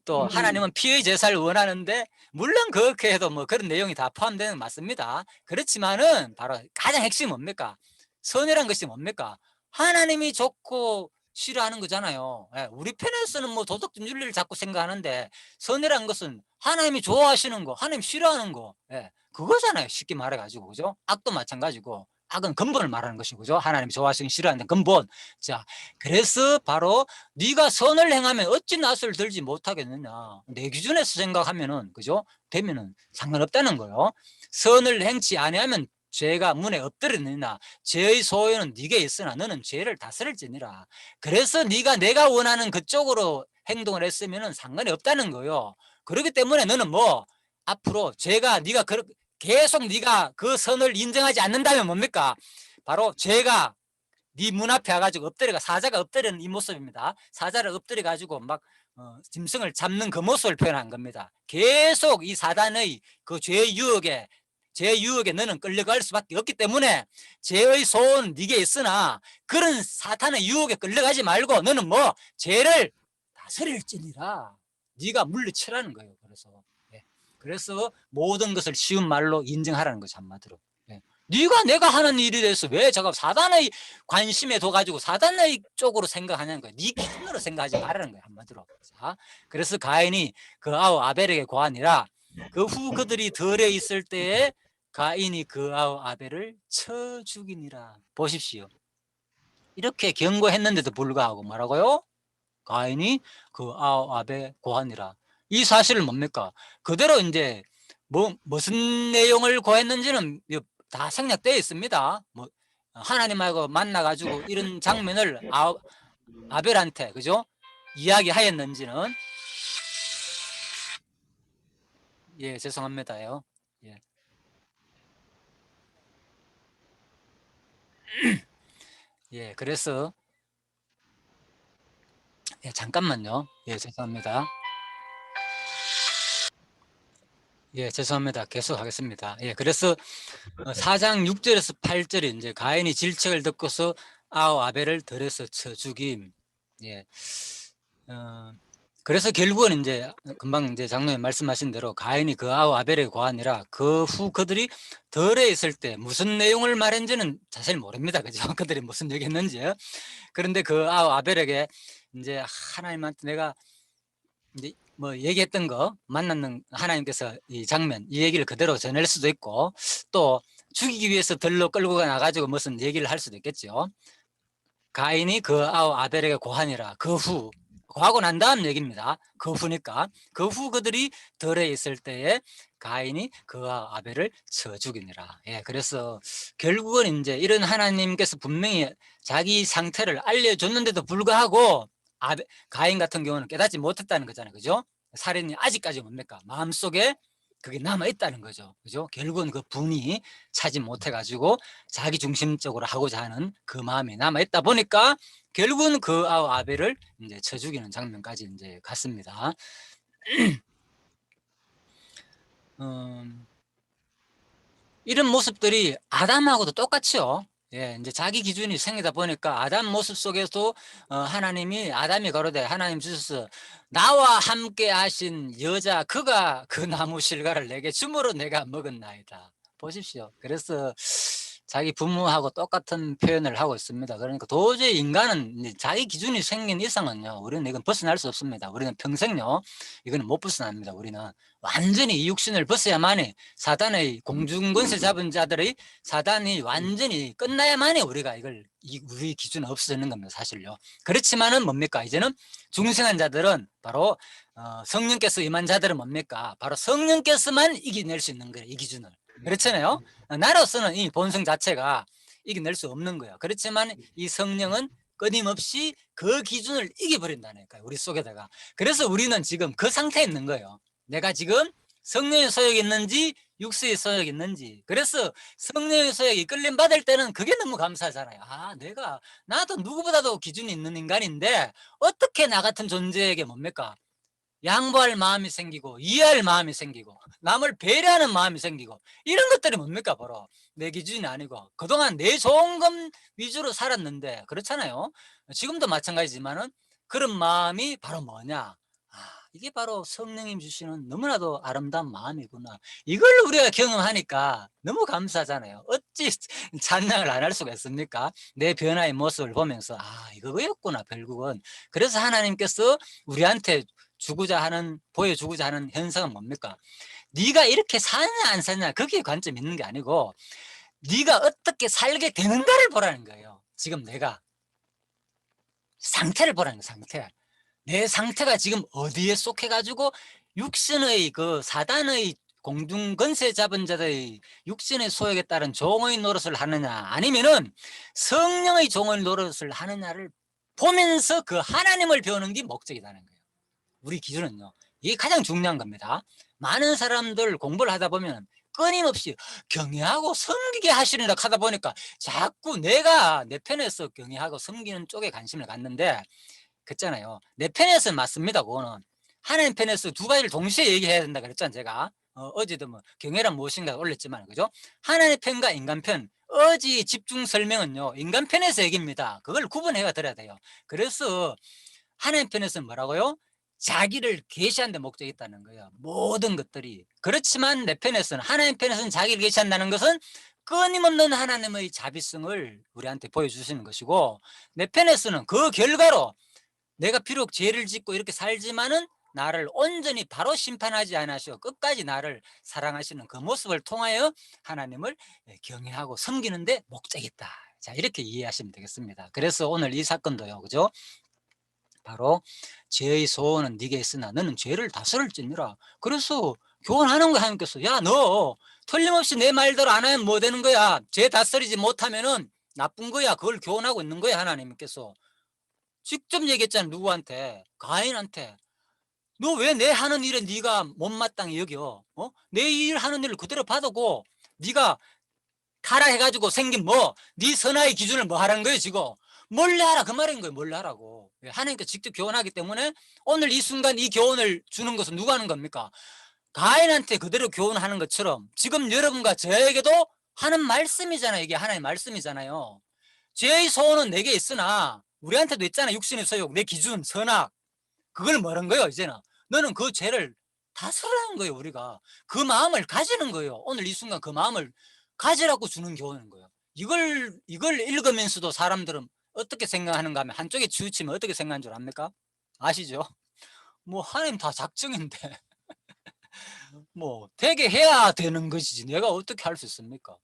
또 하나님은 피의 제사를 원하는데, 물론 그렇게 해도 뭐 그런 내용이 다 포함되는 건 맞습니다. 그렇지만은 바로 가장 핵심이 뭡니까? 선이란 것이 뭡니까? 하나님이 좋고 싫어하는 거잖아요. 예, 우리 편에서는 뭐 도덕적 윤리를 자꾸 생각하는데 선이란 것은 하나님이 좋아하시는 거, 하나님 싫어하는 거, 예, 그거잖아요. 쉽게 말해가지고, 그죠? 악도 마찬가지고, 악은 근본을 말하는 것이고, 그죠? 하나님이 좋아하시는 싫어하는 근본. 자, 그래서 바로 네가 선을 행하면 어찌 낯을 들지 못하겠느냐. 내 기준에서 생각하면은, 그죠? 되면은 상관없다는 거예요. 선을 행치 아니하면 죄가 문에 엎드렸느냐. 죄의 소유는 네게 있으나 너는 죄를 다스릴지니라. 그래서 네가 내가 원하는 그쪽으로 행동을 했으면 상관이 없다는 거예요. 그렇기 때문에 너는 뭐 앞으로 죄가 네가 계속 네가 그 선을 인정하지 않는다면 뭡니까? 바로 죄가 네 문 앞에 와가지고 엎드려가 사자가 엎드리는 이 모습입니다. 사자를 엎드려 가지고 막 짐승을 잡는 그 모습을 표현한 겁니다. 계속 이 사단의 그 죄의 유혹에 너는 끌려갈 수밖에 없기 때문에 죄의 소원 네게 있으나 그런 사탄의 유혹에 끌려가지 말고 너는 뭐 죄를 다스릴지니라. 네가 물리치라는 거예요. 그래서 모든 것을 쉬운 말로 인정하라는 거죠. 한마디로. 네가 내가 하는 일에 대해서 왜 저거 사단의 관심에 둬가지고 사단의 쪽으로 생각하냐는 거야. 네 기준으로 생각하지 말라는 거야. 한마디로. 자, 그래서 가인이 그 아우 아벨에게 고하니라. 그 후 그들이 덜에 있을 때에 가인이 그 아우 아벨을 쳐 죽이니라. 보십시오. 이렇게 경고했는데도 불구하고 뭐라고요? 가인이 그 아우 아벨 고하니라. 이 사실을 뭡니까? 그대로 이제 무슨 내용을 고했는지는 다 생략되어 있습니다. 뭐 하나님하고 만나가지고 이런 장면을 아벨한테 그죠? 이야기하였는지는 예 죄송합니다요. 예. 예 그래서 예 잠깐만요. 예 죄송합니다. 예 죄송합니다. 계속하겠습니다. 예 그래서 4장 6절에서 8절에 이제 가인이 질책을 듣고서 아우 아벨을 들여서 쳐 죽임. 예. 그래서 결국은 이제 금방 이제 장로님 말씀하신 대로 가인이 그 아우 아벨의 고하니라. 그 후 그들이 덜에 있을 때 무슨 내용을 말했는지는 자세히 모릅니다. 그죠? 그들이 무슨 얘기했는지. 그런데 그 아우 아벨에게 이제 하나님한테 내가 이제 뭐 얘기했던 거 만났는 하나님께서 이 장면 이 얘기를 그대로 전할 수도 있고 또 죽이기 위해서 들로 끌고 나가지고 무슨 얘기를 할 수도 있겠죠. 가인이 그 아우 아벨에게 고하니라. 그 후 고하고 난 다음 얘기입니다. 그 후니까 그 후 그들이 덜에 있을 때에 가인이 그 아벨을 쳐 죽이니라. 예, 그래서 결국은 이제 이런 하나님께서 분명히 자기 상태를 알려줬는데도 불구하고 가인 같은 경우는 깨닫지 못했다는 거잖아요. 그죠? 살인이 아직까지 뭡니까? 마음속에 그게 남아있다는 거죠. 그죠? 결국은 그 분이 차지 못해가지고 자기 중심적으로 하고자 하는 그 마음이 남아있다 보니까 결국은 그 아벨을 이제 쳐 죽이는 장면까지 이제 갔습니다. 이런 모습들이 아담하고도 똑같죠. 예, 이제 자기 기준이 생기다 보니까 아담 모습 속에서 아담이 가로되 하나님 주셔서 나와 함께 하신 여자 그가 그 나무 실과를 내게 주므로 내가 먹었나이다. 보십시오. 그래서 자기 부모하고 똑같은 표현을 하고 있습니다. 그러니까 도저히 인간은 자기 기준이 생긴 이상은요, 우리는 이건 벗어날 수 없습니다. 우리는 평생요, 이거는 못 벗어납니다. 우리는 완전히 이 육신을 벗어야만이 사단의 공중권세 잡은 자들의 사단이 완전히 끝나야만이 우리가 우리 기준은 없어지는 겁니다. 사실요. 그렇지만은 뭡니까? 이제는 중생한 자들은 바로 성령께서 임한 자들은 뭡니까? 바로 성령께서만 이겨낼 수 있는 거예요. 이 기준을. 그렇잖아요. 나로서는 이 본성 자체가 이겨낼 수 없는 거예요. 그렇지만 이 성령은 끊임없이 그 기준을 이겨버린다니까요. 우리 속에다가. 그래서 우리는 지금 그 상태에 있는 거예요. 내가 지금 성령의 소욕이 있는지 육수의 소욕이 있는지. 그래서 성령의 소욕이 끌림 받을 때는 그게 너무 감사하잖아요. 나도 누구보다도 기준이 있는 인간인데 어떻게 나 같은 존재에게 뭡니까? 양보할 마음이 생기고 이해할 마음이 생기고 남을 배려하는 마음이 생기고 이런 것들이 뭡니까? 바로 내 기준이 아니고 그동안 내 좋은 것 위주로 살았는데 그렇잖아요. 지금도 마찬가지지만은 그런 마음이 바로 뭐냐? 이게 바로 성령님 주시는 너무나도 아름다운 마음이구나. 이걸 우리가 경험하니까 너무 감사하잖아요. 어찌 찬양을 안 할 수가 있습니까? 내 변화의 모습을 보면서 이거였구나 결국은. 그래서 하나님께서 우리한테 보여주고자 하는 현상은 뭡니까? 네가 이렇게 사냐 안 사냐 거기에 관점이 있는 게 아니고 네가 어떻게 살게 되는가를 보라는 거예요. 지금 내가 상태를 보라는 거예요. 상태. 내 상태가 지금 어디에 속해 가지고 육신의 그 사단의 공중 권세 잡은 자들의 육신의 소욕에 따른 종의 노릇을 하느냐 아니면은 성령의 종의 노릇을 하느냐를 보면서 그 하나님을 배우는 게 목적이라는 거예요. 우리 기준은요. 이게 가장 중요한 겁니다. 많은 사람들 공부를 하다 보면 끊임없이 경외하고 섬기게 하시리라 하다 보니까 자꾸 내가 내 편에서 경외하고 섬기는 쪽에 관심을 갖는데 그랬잖아요. 내 편에서는 맞습니다. 그거는 하나님 편에서 두 가지를 동시에 얘기해야 된다 그랬잖아요. 제가 어제도 뭐 경외란 무엇인가 올렸지만 그죠? 하나님 편과 인간 편 어지 집중 설명은요 인간 편에서 얘기입니다. 그걸 구분해가 드려야 돼요. 그래서 하나님 편에서는 뭐라고요? 자기를 계시하는 데 목적이 있다는 거예요. 모든 것들이. 그렇지만 내 편에서는 하나님 편에서는 자기를 계시한다는 것은 끊임없는 하나님의 자비성을 우리한테 보여주시는 것이고 내 편에서는 그 결과로 내가 비록 죄를 짓고 이렇게 살지만은 나를 온전히 바로 심판하지 않으시고 끝까지 나를 사랑하시는 그 모습을 통하여 하나님을 경외하고 섬기는 데 목적이 있다. 자, 이렇게 이해하시면 되겠습니다. 그래서 오늘 이 사건도요. 그죠? 바로 죄의 소원은 네게 있으나 너는 죄를 다스릴지니라. 그래서 교훈하는 거야. 하나님께서 야 너 틀림없이 내 말대로 안 하면 뭐 되는 거야. 죄 다스리지 못하면은 나쁜 거야. 그걸 교훈하고 있는 거야. 하나님께서 직접 얘기했잖아. 누구한테? 가인한테. 너 왜 내 하는 일에 네가 못마땅히 여겨? 내 일 하는 일을 그대로 받고 네가 타락해가지고 생긴 네 선화의 기준을 뭐 하라는 거예요 지금? 몰래 하라 그 말인 거예요. 몰래 하라고. 하나님께서 직접 교훈하기 때문에 오늘 이 순간 이 교훈을 주는 것은 누가 하는 겁니까? 가인한테 그대로 교훈하는 것처럼 지금 여러분과 저에게도 하는 말씀이잖아요. 이게 하나님의 말씀이잖아요. 죄의 소원은 내게 있으나 우리한테도 있잖아. 육신의 소욕, 내 기준, 선악. 그걸 뭐라는 거예요 이제는? 너는 그 죄를 다스리는 거예요. 우리가 그 마음을 가지는 거예요. 오늘 이 순간 그 마음을 가지라고 주는 교훈인 거예요. 이걸 읽으면서도 사람들은 어떻게 생각하는가 하면 한쪽에 치우치면 어떻게 생각하는 줄 압니까? 아시죠? 뭐 하나님 다 작정인데 뭐 되게 해야 되는 것이지 내가 어떻게 할 수 있습니까?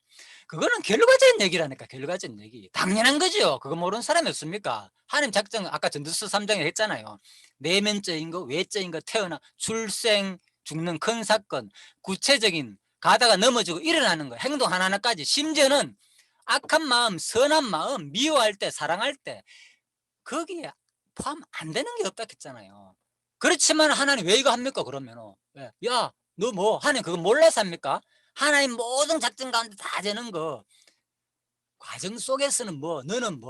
그거는 결과적인 얘기라니까. 결과적인 얘기 당연한 거죠. 그거 모르는 사람이 없습니까? 하나님 작정 아까 전도서 3장에 했잖아요. 내면적인 거 외적인 거 태어나 출생 죽는 큰 사건 구체적인 가다가 넘어지고 일어나는 거 행동 하나하나까지 심지어는 악한 마음 선한 마음 미워할 때 사랑할 때 거기에 포함 안 되는 게 없다 했잖아요. 그렇지만 하나님 왜 이거 합니까 그러면 야 너 뭐 하나님 그거 몰라서 합니까? 하나님 모든 작전 가운데 다 되는 거 과정 속에서는 너는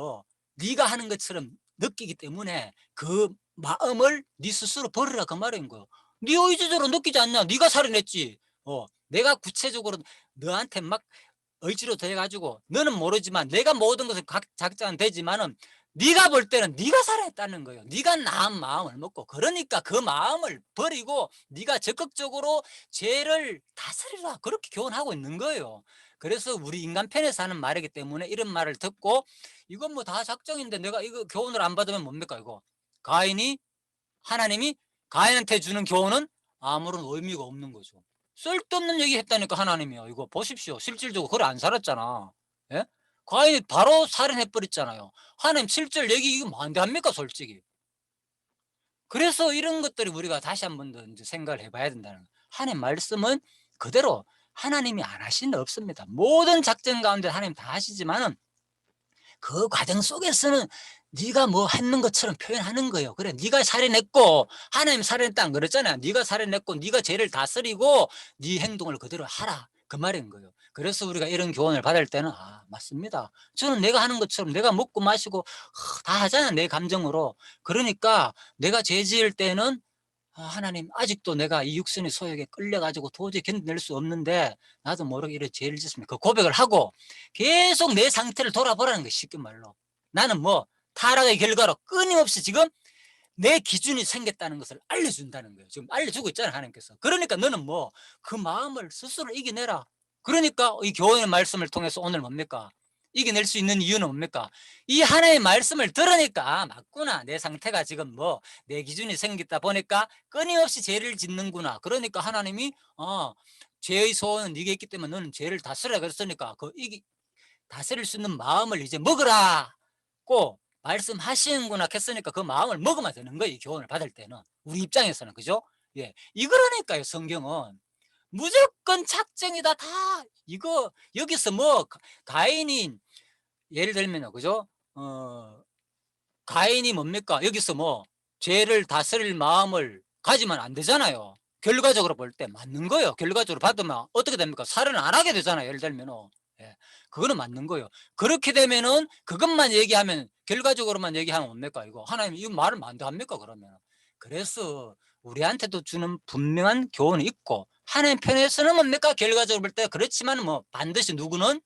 네가 하는 것처럼 느끼기 때문에 그 마음을 네 스스로 버리라 그 말인 거예요. 네 의지적으로 느끼지 않냐? 네가 살해냈지. 내가 구체적으로 너한테 막 의지로 돼 가지고 너는 모르지만 내가 모든 것을 작정은 되지만은 네가 볼 때는 네가 살아했다는 거예요. 네가 낳은 마음을 먹고 그러니까 그 마음을 버리고 네가 적극적으로 죄를 다스리라 그렇게 교훈하고 있는 거예요. 그래서 우리 인간 편에서 하는 말이기 때문에 이런 말을 듣고 이건 뭐 다 작정인데 내가 이거 교훈을 안 받으면 뭡니까 이거? 가인이 하나님이 가인한테 주는 교훈은 아무런 의미가 없는 거죠. 쓸데없는 얘기 했다니까 하나님이요. 이거 보십시오. 실질적으로 그래 안 살았잖아. 예? 가인이 바로 살인해 버렸잖아요. 하나님 실질 얘기 이거 만대합니까 솔직히. 그래서 이런 것들이 우리가 다시 한 번 더 이제 생각을 해봐야 된다는 거예요. 하나님 말씀은 그대로 하나님이 안 하시는 데 없습니다. 모든 작전 가운데 하나님 다 하시지만은 그 과정 속에서는 네가 뭐 했는 것처럼 표현하는 거예요. 그래, 네가 살해냈고 하나님 살해냈다 안 그랬잖아요. 네가 살해냈고 네가 죄를 다스리고 네 행동을 그대로 하라 그 말인 거예요. 그래서 우리가 이런 교훈을 받을 때는 맞습니다. 저는 내가 하는 것처럼 내가 먹고 마시고 다 하잖아 내 감정으로. 그러니까 내가 죄 지을 때는 하나님 아직도 내가 이 육신의 소욕에 끌려가지고 도저히 견뎌낼 수 없는데 나도 모르게 이런 죄를 짓습니다. 그 고백을 하고 계속 내 상태를 돌아보라는 거예요. 쉽게 말로. 나는 타락의 결과로 끊임없이 지금 내 기준이 생겼다는 것을 알려준다는 거예요. 지금 알려주고 있잖아요, 하나님께서. 그러니까 너는 뭐 그 마음을 스스로 이겨내라. 그러니까 이 교훈의 말씀을 통해서 오늘 뭡니까? 이겨낼 수 있는 이유는 뭡니까? 이 하나의 말씀을 들으니까 맞구나. 내 상태가 지금 뭐 내 기준이 생겼다 보니까 끊임없이 죄를 짓는구나. 그러니까 하나님이 죄의 소원은 네게 있기 때문에 너는 죄를 다스려라 그랬으니까 다스릴 수 있는 마음을 이제 먹으라고 말씀하시는구나 했으니까 그 마음을 먹으면 되는 거예요. 이 교훈을 받을 때는 우리 입장에서는. 그죠? 예, 이거라니까요. 성경은 무조건 작정이다. 다 이거 여기서 뭐 가인이 예를 들면요, 그죠? 가인이 뭡니까? 여기서 뭐 죄를 다스릴 마음을 가지면 안 되잖아요. 결과적으로 볼 때 맞는 거예요. 결과적으로 받으면 어떻게 됩니까? 살은 안 하게 되잖아요. 예를 들면. 예, 그거는 맞는 거예요. 그렇게 되면은 그것만 얘기하면, 결과적으로만 얘기하면 뭡니까? 이거 하나님 이 말을 안 합니까? 그러면. 그래서 우리한테도 주는 분명한 교훈이 있고, 하나님 편에서는 뭡니까? 결과적으로 볼 때 그렇지만 뭐 반드시 누구는,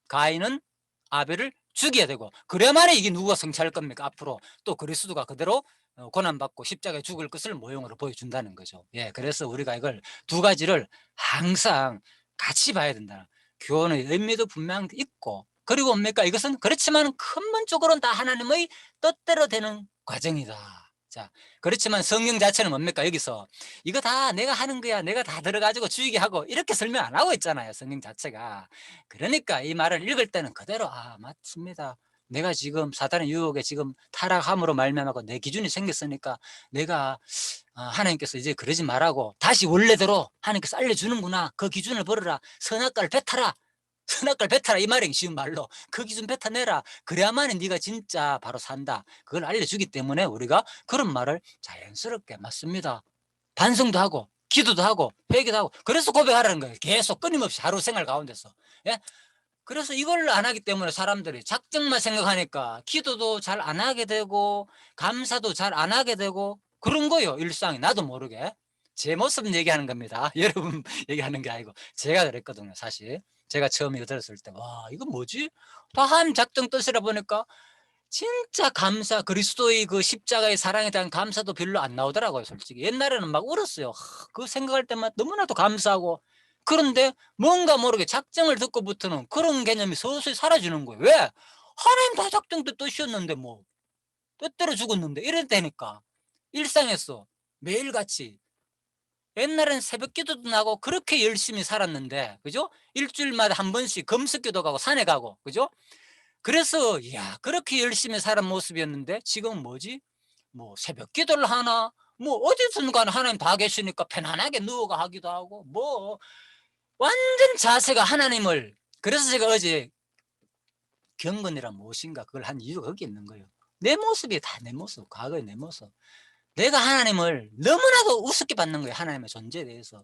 가인은 아벨을 죽여야 되고, 그래야만 이게 누구가 성취할 겁니까? 앞으로 또 그리스도가 그대로 고난받고 십자가에 죽을 것을 모형으로 보여준다는 거죠. 예, 그래서 우리가 이걸 두 가지를 항상 같이 봐야 된다. 교훈의 의미도 분명 있고, 그리고 뭡니까? 이것은 그렇지만 근본적으로는 다 하나님의 뜻대로 되는 과정이다. 자, 그렇지만 성경 자체는 뭡니까? 여기서 이거 다 내가 하는 거야, 내가 다 들어가지고 주의게 하고, 이렇게 설명 안 하고 있잖아요, 성경 자체가. 그러니까 이 말을 읽을 때는 그대로 맞습니다. 내가 지금 사단의 유혹에 지금 타락함으로 말미암아 내 기준이 생겼으니까 내가 하나님께서 이제 그러지 말라고 다시 원래대로 하나님께서 알려주는구나. 그 기준을 버려라. 선악과를 뱉어라. 선악과를 뱉어라. 이 말이 쉬운 말로 그 기준 뱉어내라. 그래야만 네가 진짜 바로 산다. 그걸 알려주기 때문에 우리가 그런 말을 자연스럽게, 맞습니다, 반성도 하고 기도도 하고 회개도 하고, 그래서 고백하라는 거예요. 계속 끊임없이 하루 생활 가운데서. 예? 그래서 이걸 안 하기 때문에 사람들이 작정만 생각하니까 기도도 잘 안 하게 되고 감사도 잘 안 하게 되고 그런 거예요. 일상이 나도 모르게. 제 모습 얘기하는 겁니다. 여러분 얘기하는 게 아니고 제가 그랬거든요. 사실 제가 처음 이거 들었을 때 와, 이거 뭐지? 다 한 작정 뜻이라 보니까 진짜 감사, 그리스도의 그 십자가의 사랑에 대한 감사도 별로 안 나오더라고요. 솔직히 옛날에는 막 울었어요. 그 생각할 때만 너무나도 감사하고. 그런데 뭔가 모르게 작정을 듣고부터는 그런 개념이 서서히 사라지는 거예요. 왜? 하나님 다 작정도 뜻이었는데 뭐 뜻대로 죽었는데 이랬다니까. 일상에서 매일같이 옛날엔 새벽 기도도 나고 그렇게 열심히 살았는데, 그죠? 일주일마다 한 번씩 금식기도 가고 산에 가고, 그죠? 그래서 이야, 그렇게 열심히 살은 모습이었는데 지금 뭐지? 뭐 새벽 기도를 하나, 뭐 어디선가 하나님 다 계시니까 편안하게 누워가 하기도 하고, 뭐 완전 자세가 하나님을. 그래서 제가 어제 경건이란 무엇인가 그걸 한 이유가 거기 있는 거예요. 내 모습이 다 내 모습, 과거의 내 모습. 내가 하나님을 너무나도 우습게 받는 거예요. 하나님의 존재에 대해서.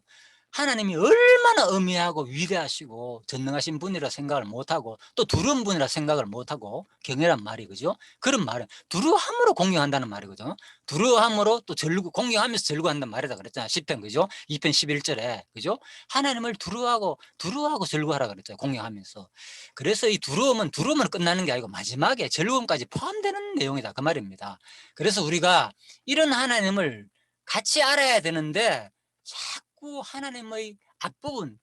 하나님이 얼마나 엄미하고 위대하시고 전능하신 분이라 생각을 못하고 또 두려운 분이라 생각을 못하고, 경외란 말이, 그죠? 그런 말은 두려워함으로 공경한다는 말이거든요. 두려워함으로 또 공경하면서 절구한다는 말이다 그랬잖아요. 시편, 그죠? 2편 11절에, 그죠? 하나님을 두려워하고 절구하라 그랬잖아요. 공경하면서. 그래서 이 두려움은 끝나는 게 아니고 마지막에 즐거움까지 포함되는 내용이다 그 말입니다. 그래서 우리가 이런 하나님을 같이 알아야 되는데 자꾸 하나님의 앞부분,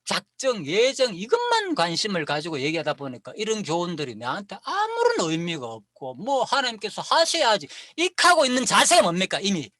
작정, 예정, 이것만 관심을 가지고 얘기하다 보니까 이런 교훈들이 나한테 아무런 의미가 없고, 뭐 하나님께서 하셔야지 익하고 있는 자세가 뭡니까? 이미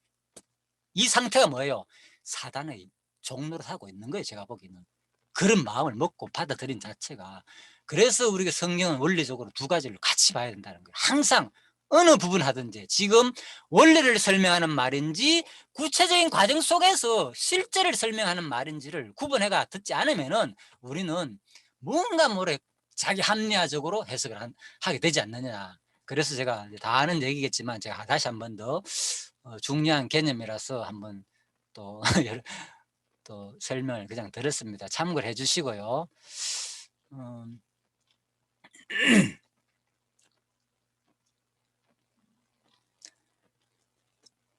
이 상태가 뭐예요? 사단의 종로를 하고 있는 거예요. 제가 보기에는 그런 마음을 먹고 받아들인 자체가. 그래서 우리가 성경은 원리적으로 두 가지를 같이 봐야 된다는 거예요. 항상 어느 부분 하든지, 지금 원리를 설명하는 말인지 구체적인 과정 속에서 실제를 설명하는 말인지를 구분해가 듣지 않으면은 우리는 뭔가 모래 자기 합리화적으로 해석을 하게 되지 않느냐. 그래서 제가 다 아는 얘기겠지만 제가 다시 한 번 더 중요한 개념이라서 한번 또 또 설명을 그냥 드렸습니다. 참고를 해 주시고요. 음.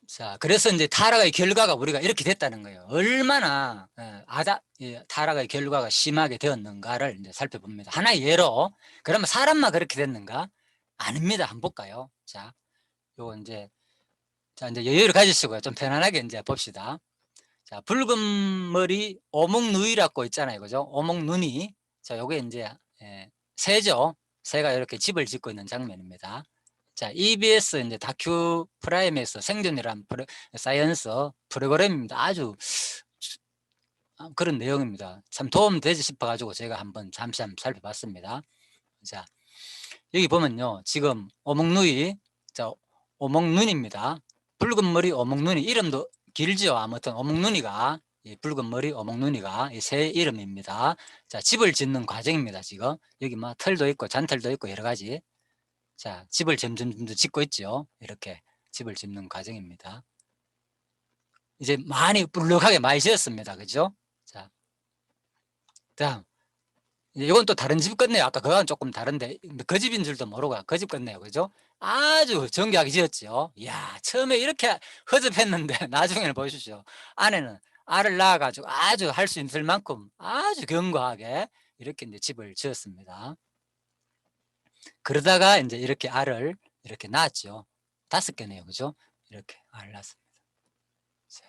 자, 그래서 이제 타락의 결과가 우리가 이렇게 됐다는 거예요. 얼마나 타락의 결과가 심하게 되었는가를 이제 살펴봅니다. 하나의 예로. 그러면 사람만 그렇게 됐는가? 아닙니다. 한번 볼까요? 자, 요거 이제 자, 이제 여유를 가지시고요. 좀 편안하게 이제 봅시다. 자, 붉은 머리 오목누이라고 있잖아요. 그죠? 오목눈이. 자, 요게 이제 새죠. 새가 이렇게 집을 짓고 있는 장면입니다. 자, EBS 이제 다큐 프라임에서 생존이란 사이언스 프로그램입니다. 아주 그런 내용입니다. 참 도움 되지 싶어 가지고 제가 한번 잠시 살펴봤습니다. 자, 여기 보면요. 지금 오목누이, 자, 오목눈입니다. 붉은 머리 오목눈이, 이름도 길죠. 아무튼 오목눈이가, 붉은 머리 오목눈이가 새 이름입니다. 자, 집을 짓는 과정입니다. 지금 여기 막 털도 있고 잔털도 있고 여러 가지. 자, 집을 점점 짓고 있죠. 이렇게 집을 짓는 과정입니다. 이제 많이 불룩하게 많이 지었습니다. 그죠? 자, 다음. 이건 또 다른 집 같네요. 아까 그거는 조금 다른데 그 집인 줄도 모르고 그 집 같네요. 그죠? 아주 정교하게 지었죠. 이야, 처음에 이렇게 허접했는데 나중에는 보십시오. 아내는 알을 낳아가지고 아주 할 수 있을 만큼 아주 견고하게 이렇게 이제 집을 지었습니다. 그러다가 이제 이렇게 알을 이렇게 낳았죠. 5개네요. 그죠? 이렇게 알을 낳았습니다. 자,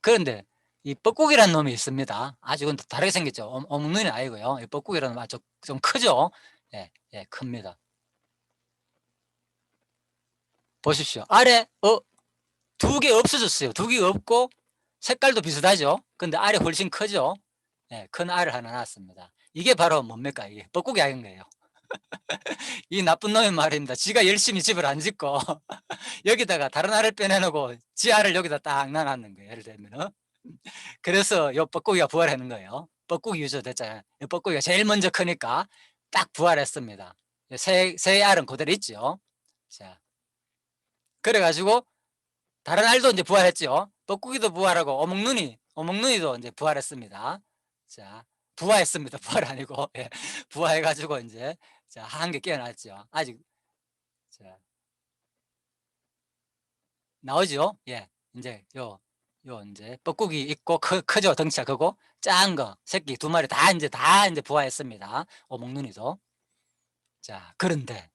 그런데 이 뻐꾸기라는 놈이 있습니다. 아주 이건 다르게 생겼죠. 어묵눈이 아니고요. 이 뻐꾸기라는 놈 아주 좀 크죠. 예, 예, 큽니다. 보십시오. 알에 2개 없어졌어요. 2개 없고 색깔도 비슷하죠. 근데 알이 훨씬 크죠. 예, 큰 알을 하나 낳았습니다. 이게 바로 뭡니까? 이게 뻐꾸기 아닌 거예요. 이 나쁜 놈의 말입니다. 지가 열심히 집을 안 짓고 여기다가 다른 알을 빼내놓고 지 알을 여기다 딱 놔놨는 거예요. 예를 들면 그래서 요 뻐꾸기가 부활하는 거예요. 뻐꾸기 유저 됐잖아요. 이 뻐꾸기가 제일 먼저 크니까 딱 부활했습니다. 새 알은 그대로 있죠. 자, 그래가지고 다른 알도 이제 부활했죠. 뻐꾸기도 부활하고 오목눈이도 이제 부활했습니다. 자, 부활했습니다. 부활 아니고 예, 부활해가지고 이제 자, 한 개 깨어났죠. 아직 자, 나오죠. 예, 이제 요 이제 뻐꾸기 있고 크죠. 덩치가 크고 작은 거 새끼 2마리 다 이제 부화했습니다. 오목눈이도. 자, 그런데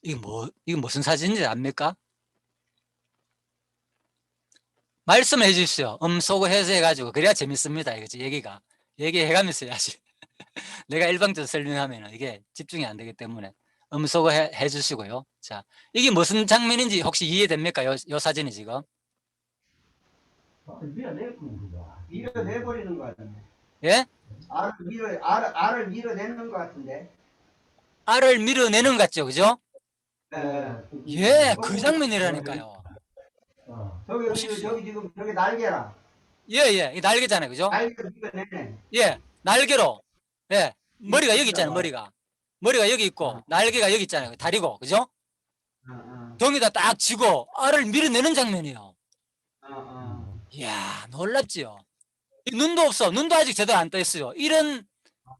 이거 무슨 사진인지 압니까? 말씀해 주십시오. 음소거 해서 해가지고 그래야 재밌습니다. 이거지 얘기가 얘기해가면서 해야지. 내가 일방적으로 설명하면 이게 집중이 안 되기 때문에 음소거 해 주시고요. 자, 이게 무슨 장면인지 혹시 이해됩니까? 요 사진이 지금. 밀어내버리는 거 같은데. 예? 알을 밀어내는 거 같은데. 알을 밀어내는 것 같죠, 그죠? 네. 예, 그 장면이라니까요. 저기 지금 저기 날개라. 예, 예, 이 날개잖아요, 그죠? 날개 밀어내네. 예, 날개로. 예, 머리가 여기 있잖아요, 있잖아. 머리가 여기 있고 날개가 여기 있잖아요, 다리고, 그죠? 어. 종이다 딱 쥐고 알을 밀어내는 장면이에요. 어. 이야, 놀랍지요. 눈도 없어. 눈도 아직 제대로 안 떠 있어요. 이런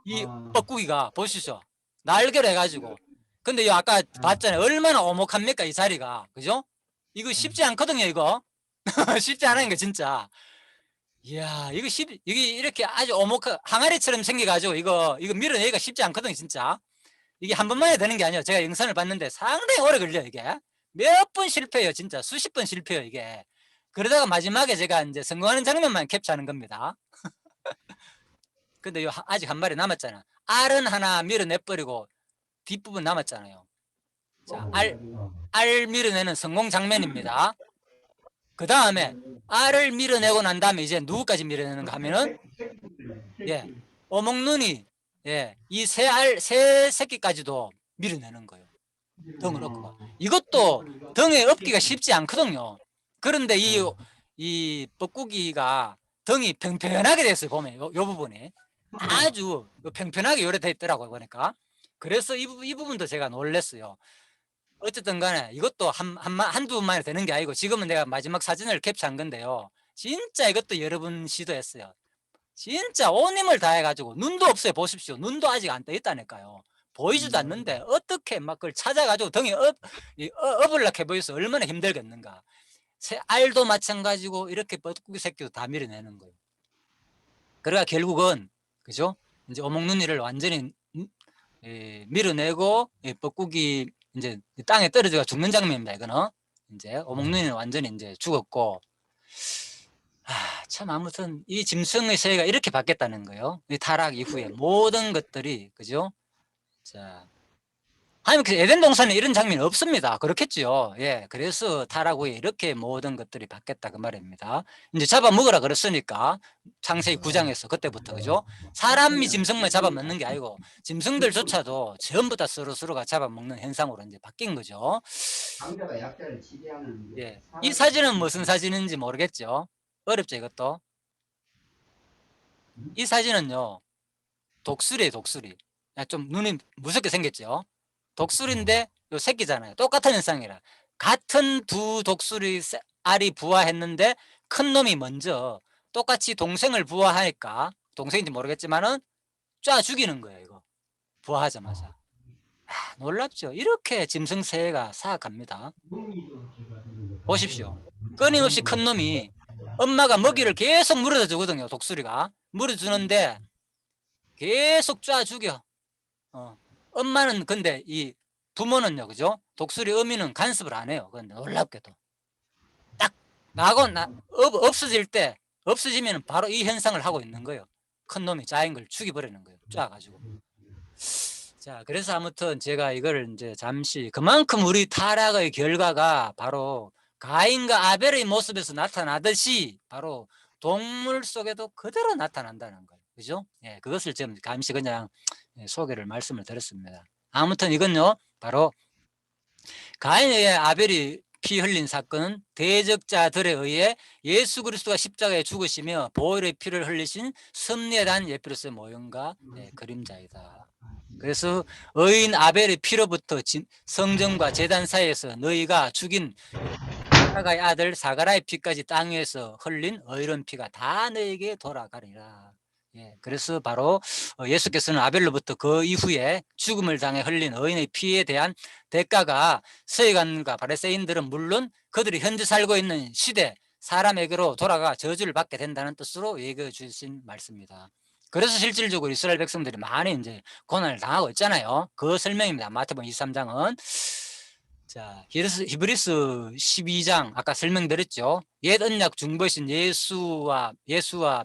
이 뻐꾸기가 보시죠. 날개를 해가지고. 근데 아까 봤잖아요. 얼마나 오목합니까, 이 자리가. 그죠? 이거 쉽지 않거든요, 이거. 쉽지 않은 게 진짜. 이야, 이게 이렇게 아주 항아리처럼 생겨가지고 이거 밀어내기가 쉽지 않거든요, 진짜. 이게 한 번만에 되는 게 아니에요. 제가 영상을 봤는데 상당히 오래 걸려요, 이게. 몇 번 실패해요, 진짜. 수십 번 실패해요, 이게. 그러다가 마지막에 제가 이제 성공하는 장면만 캡처하는 겁니다. 근데 아직 한 마리 남았잖아. 알은 하나 밀어내버리고 뒷부분 남았잖아요. 자, 알 밀어내는 성공 장면입니다. 그 다음에 알을 밀어내고 난 다음에 이제 누구까지 밀어내는가 하면은 예, 오목눈이 예, 이 새 새끼까지도 밀어내는 거예요. 등을 업고. 이것도 등에 업기가 쉽지 않거든요. 그런데 이 뻐꾸기가 등이 평평하게 됐어요. 보면 요 부분이 아주 평평하게 요래 돼 있더라고요. 보니까. 그래서 이 부분도 제가 놀랐어요. 어쨌든 간에 이것도 한두 번만에 되는 게 아니고 지금은 내가 마지막 사진을 캡처한 건데요. 진짜 이것도 여러 번 시도했어요. 진짜 온 힘을 다해가지고 눈도 없어요. 보십시오. 눈도 아직 안 떠 있다니까요. 보이지도 않는데 어떻게 막 그걸 찾아가지고 등에 업으려고 해보였어. 얼마나 힘들겠는가. 알도 마찬가지고 이렇게 뻐꾸기 새끼도 다 밀어내는 거예요. 그러니까 결국은 그죠? 이제 오목눈이를 완전히 밀어내고 뻐꾸기 이제 땅에 떨어져가 죽는 장면입니다. 이거는 이제 오목눈이는 완전히 이제 죽었고, 참 아무튼 이 짐승의 세계가 이렇게 바뀌었다는 거예요. 이 타락 이후에 모든 것들이, 그죠? 자, 하나님 그 에덴 동산에 이런 장면이 없습니다. 그렇겠죠. 예, 그래서 타락 후에 이렇게 모든 것들이 바뀌었다 그 말입니다. 이제 잡아먹으라 그랬으니까 창세기 9장에서 그때부터, 그죠? 사람이 짐승만 잡아먹는 게 아니고 짐승들조차도 전부 다 서로가 잡아먹는 현상으로 이제 바뀐 거죠. 강자가 약자를 지배하는 예, 이 사진은 무슨 사진인지 모르겠죠. 어렵죠, 이것도. 이 사진은요, 독수리예요, 독수리. 좀 눈이 무섭게 생겼죠. 독수리인데 요 새끼잖아요. 똑같은 현상이라. 같은 두 독수리 알이 부화했는데 큰 놈이 먼저 똑같이 동생을 부화하니까, 동생인지 모르겠지만은 쫙 죽이는 거예요, 이거. 부화하자마자. 놀랍죠. 이렇게 짐승세가 사악합니다. 보십시오. 끊임없이 큰 놈이 엄마가 먹이를 계속 물어다 주거든요, 독수리가. 물어주는데 계속 쫙 죽여. 엄마는 근데 이 부모는요, 그죠? 독수리 어미는 간섭을 안 해요. 근데 놀랍게도 딱 없어질 때, 없어지면 바로 이 현상을 하고 있는 거예요. 큰 놈이 작은 걸 죽여버리는 거예요. 쫙가지고. 자, 그래서 아무튼 제가 이걸 이제 잠시, 그만큼 우리 타락의 결과가 바로 가인과 아벨의 모습에서 나타나듯이 바로 동물 속에도 그대로 나타난다는 거예요. 그죠? 예, 그것을 지금 잠시 그냥 소개를 말씀을 드렸습니다. 아무튼 이건요, 바로 가인에 의해 아벨이 피 흘린 사건은 대적자들에 의해 예수 그리스도가 십자가에 죽으시며 보혈의 피를 흘리신 섭리에 대한 예표로서의 모형과 그림자이다. 그래서 의인 아벨의 피로부터 성전과 제단 사이에서 너희가 죽인 사가의 아들 사가라의 피까지 땅 위에서 흘린 의로운 피가 다 너에게 돌아가리라. 예, 그래서 바로 예수께서는 아벨로부터 그 이후에 죽음을 당해 흘린 의인의 피에 대한 대가가 서기관과 바리새인들은 물론 그들이 현재 살고 있는 시대 사람에게로 돌아가 저주를 받게 된다는 뜻으로 얘기해 주신 말씀입니다. 그래서 실질적으로 이스라엘 백성들이 많이 이제 고난을 당하고 있잖아요. 그 설명입니다. 마태복음 23장은. 자, 히브리서 12장 아까 설명드렸죠. 옛 언약 중보이신 예수와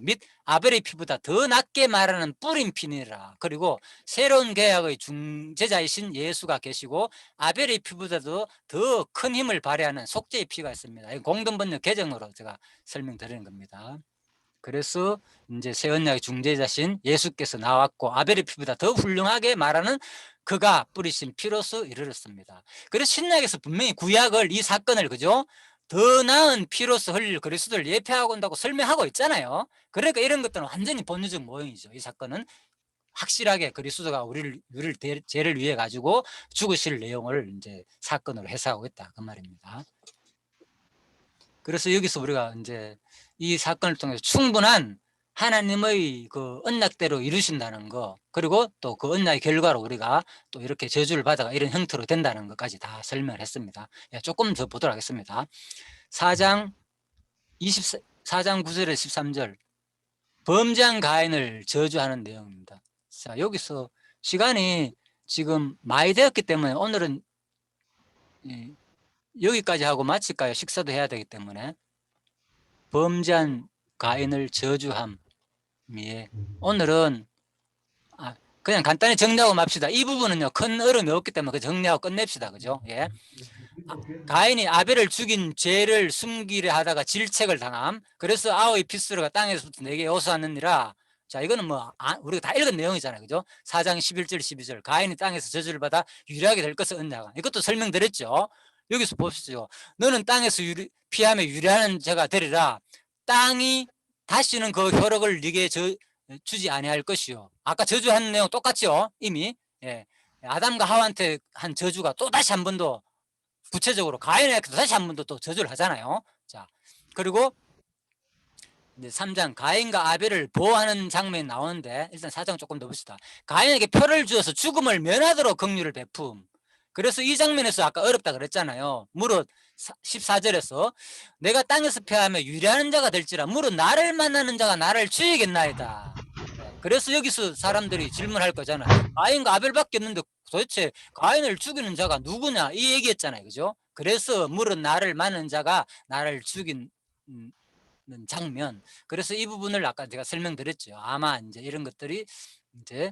및 아벨의 피보다 더 낫게 말하는 뿌린 피니라. 그리고 새로운 계약의 중재자이신 예수가 계시고 아벨의 피보다도 더 큰 힘을 발휘하는 속죄의 피가 있습니다. 공동번역 개정으로 제가 설명드리는 겁니다. 그래서 이제 새 언약의 중재자신 예수께서 나왔고 아벨의 피보다 더 훌륭하게 말하는 그가 뿌리신 피로서 이르렀습니다. 그래서 신약에서 분명히 구약을, 이 사건을, 그죠? 더 나은 피로서 흘릴 그리스도를 예표하고 온다고 설명하고 있잖아요. 그러니까 이런 것들은 완전히 본유적 모형이죠. 이 사건은 확실하게 그리스도가 우리를 죄를 위해 가지고 죽으실 내용을 이제 사건으로 해석하고 있다 그 말입니다. 그래서 여기서 우리가 이제 이 사건을 통해서 충분한 하나님의 그 언약대로 이루신다는 거, 그리고 또 그 언약의 결과로 우리가 또 이렇게 저주를 받아가 이런 형태로 된다는 것까지 다 설명을 했습니다. 조금 더 보도록 하겠습니다. 4장 9절에서 13절 범죄한 가인을 저주하는 내용입니다. 자, 여기서 시간이 지금 많이 되었기 때문에 오늘은 여기까지 하고 마칠까요? 식사도 해야 되기 때문에. 범죄한 가인을 저주함. 예. 오늘은 그냥 간단히 정리하고 맙시다. 이 부분은요, 큰 어려움이 없기 때문에 정리하고 끝냅시다. 그죠? 예. 가인이 아벨을 죽인 죄를 숨기려 하다가 질책을 당함. 그래서 아우의 핏수로가 땅에서부터 내게 요소하느니라. 자, 이거는 뭐 우리가 다 읽은 내용이잖아요. 그죠? 4장 11절 12절 가인이 땅에서 저주를 받아 유리하게 될 것을 언약한. 이것도 설명드렸죠. 여기서 보십시오. 너는 땅에서 피하며 유리하는 자가 되리라. 땅이 다시는 그 효력을 네게 주지 아니할 것이요. 아까 저주한 내용 똑같죠? 이미. 예. 아담과 하와한테 한 저주가 또 다시 한 번 더 구체적으로 가인에게도 다시 한 번 더 또 저주를 하잖아요. 자, 그리고 이제 3장 가인과 아벨을 보호하는 장면이 나오는데 일단 4장 조금 더 봅시다. 가인에게 표를 주어서 죽음을 면하도록 긍휼을 베품. 그래서 이 장면에서 아까 어렵다 그랬잖아요. 무릇 14절에서 내가 땅에서 패하며 유리하는 자가 될지라 무릇 나를 만나는 자가 나를 죽이겠나이다. 그래서 여기서 사람들이 질문할 거잖아요. 가인과 아벨밖에 없는데 도대체 가인을 죽이는 자가 누구냐 이 얘기했잖아요. 그죠? 그래서 물은 나를 많은 자가 나를 죽인 장면. 그래서 이 부분을 아까 제가 설명드렸죠. 아마 이제 이런 것들이 이제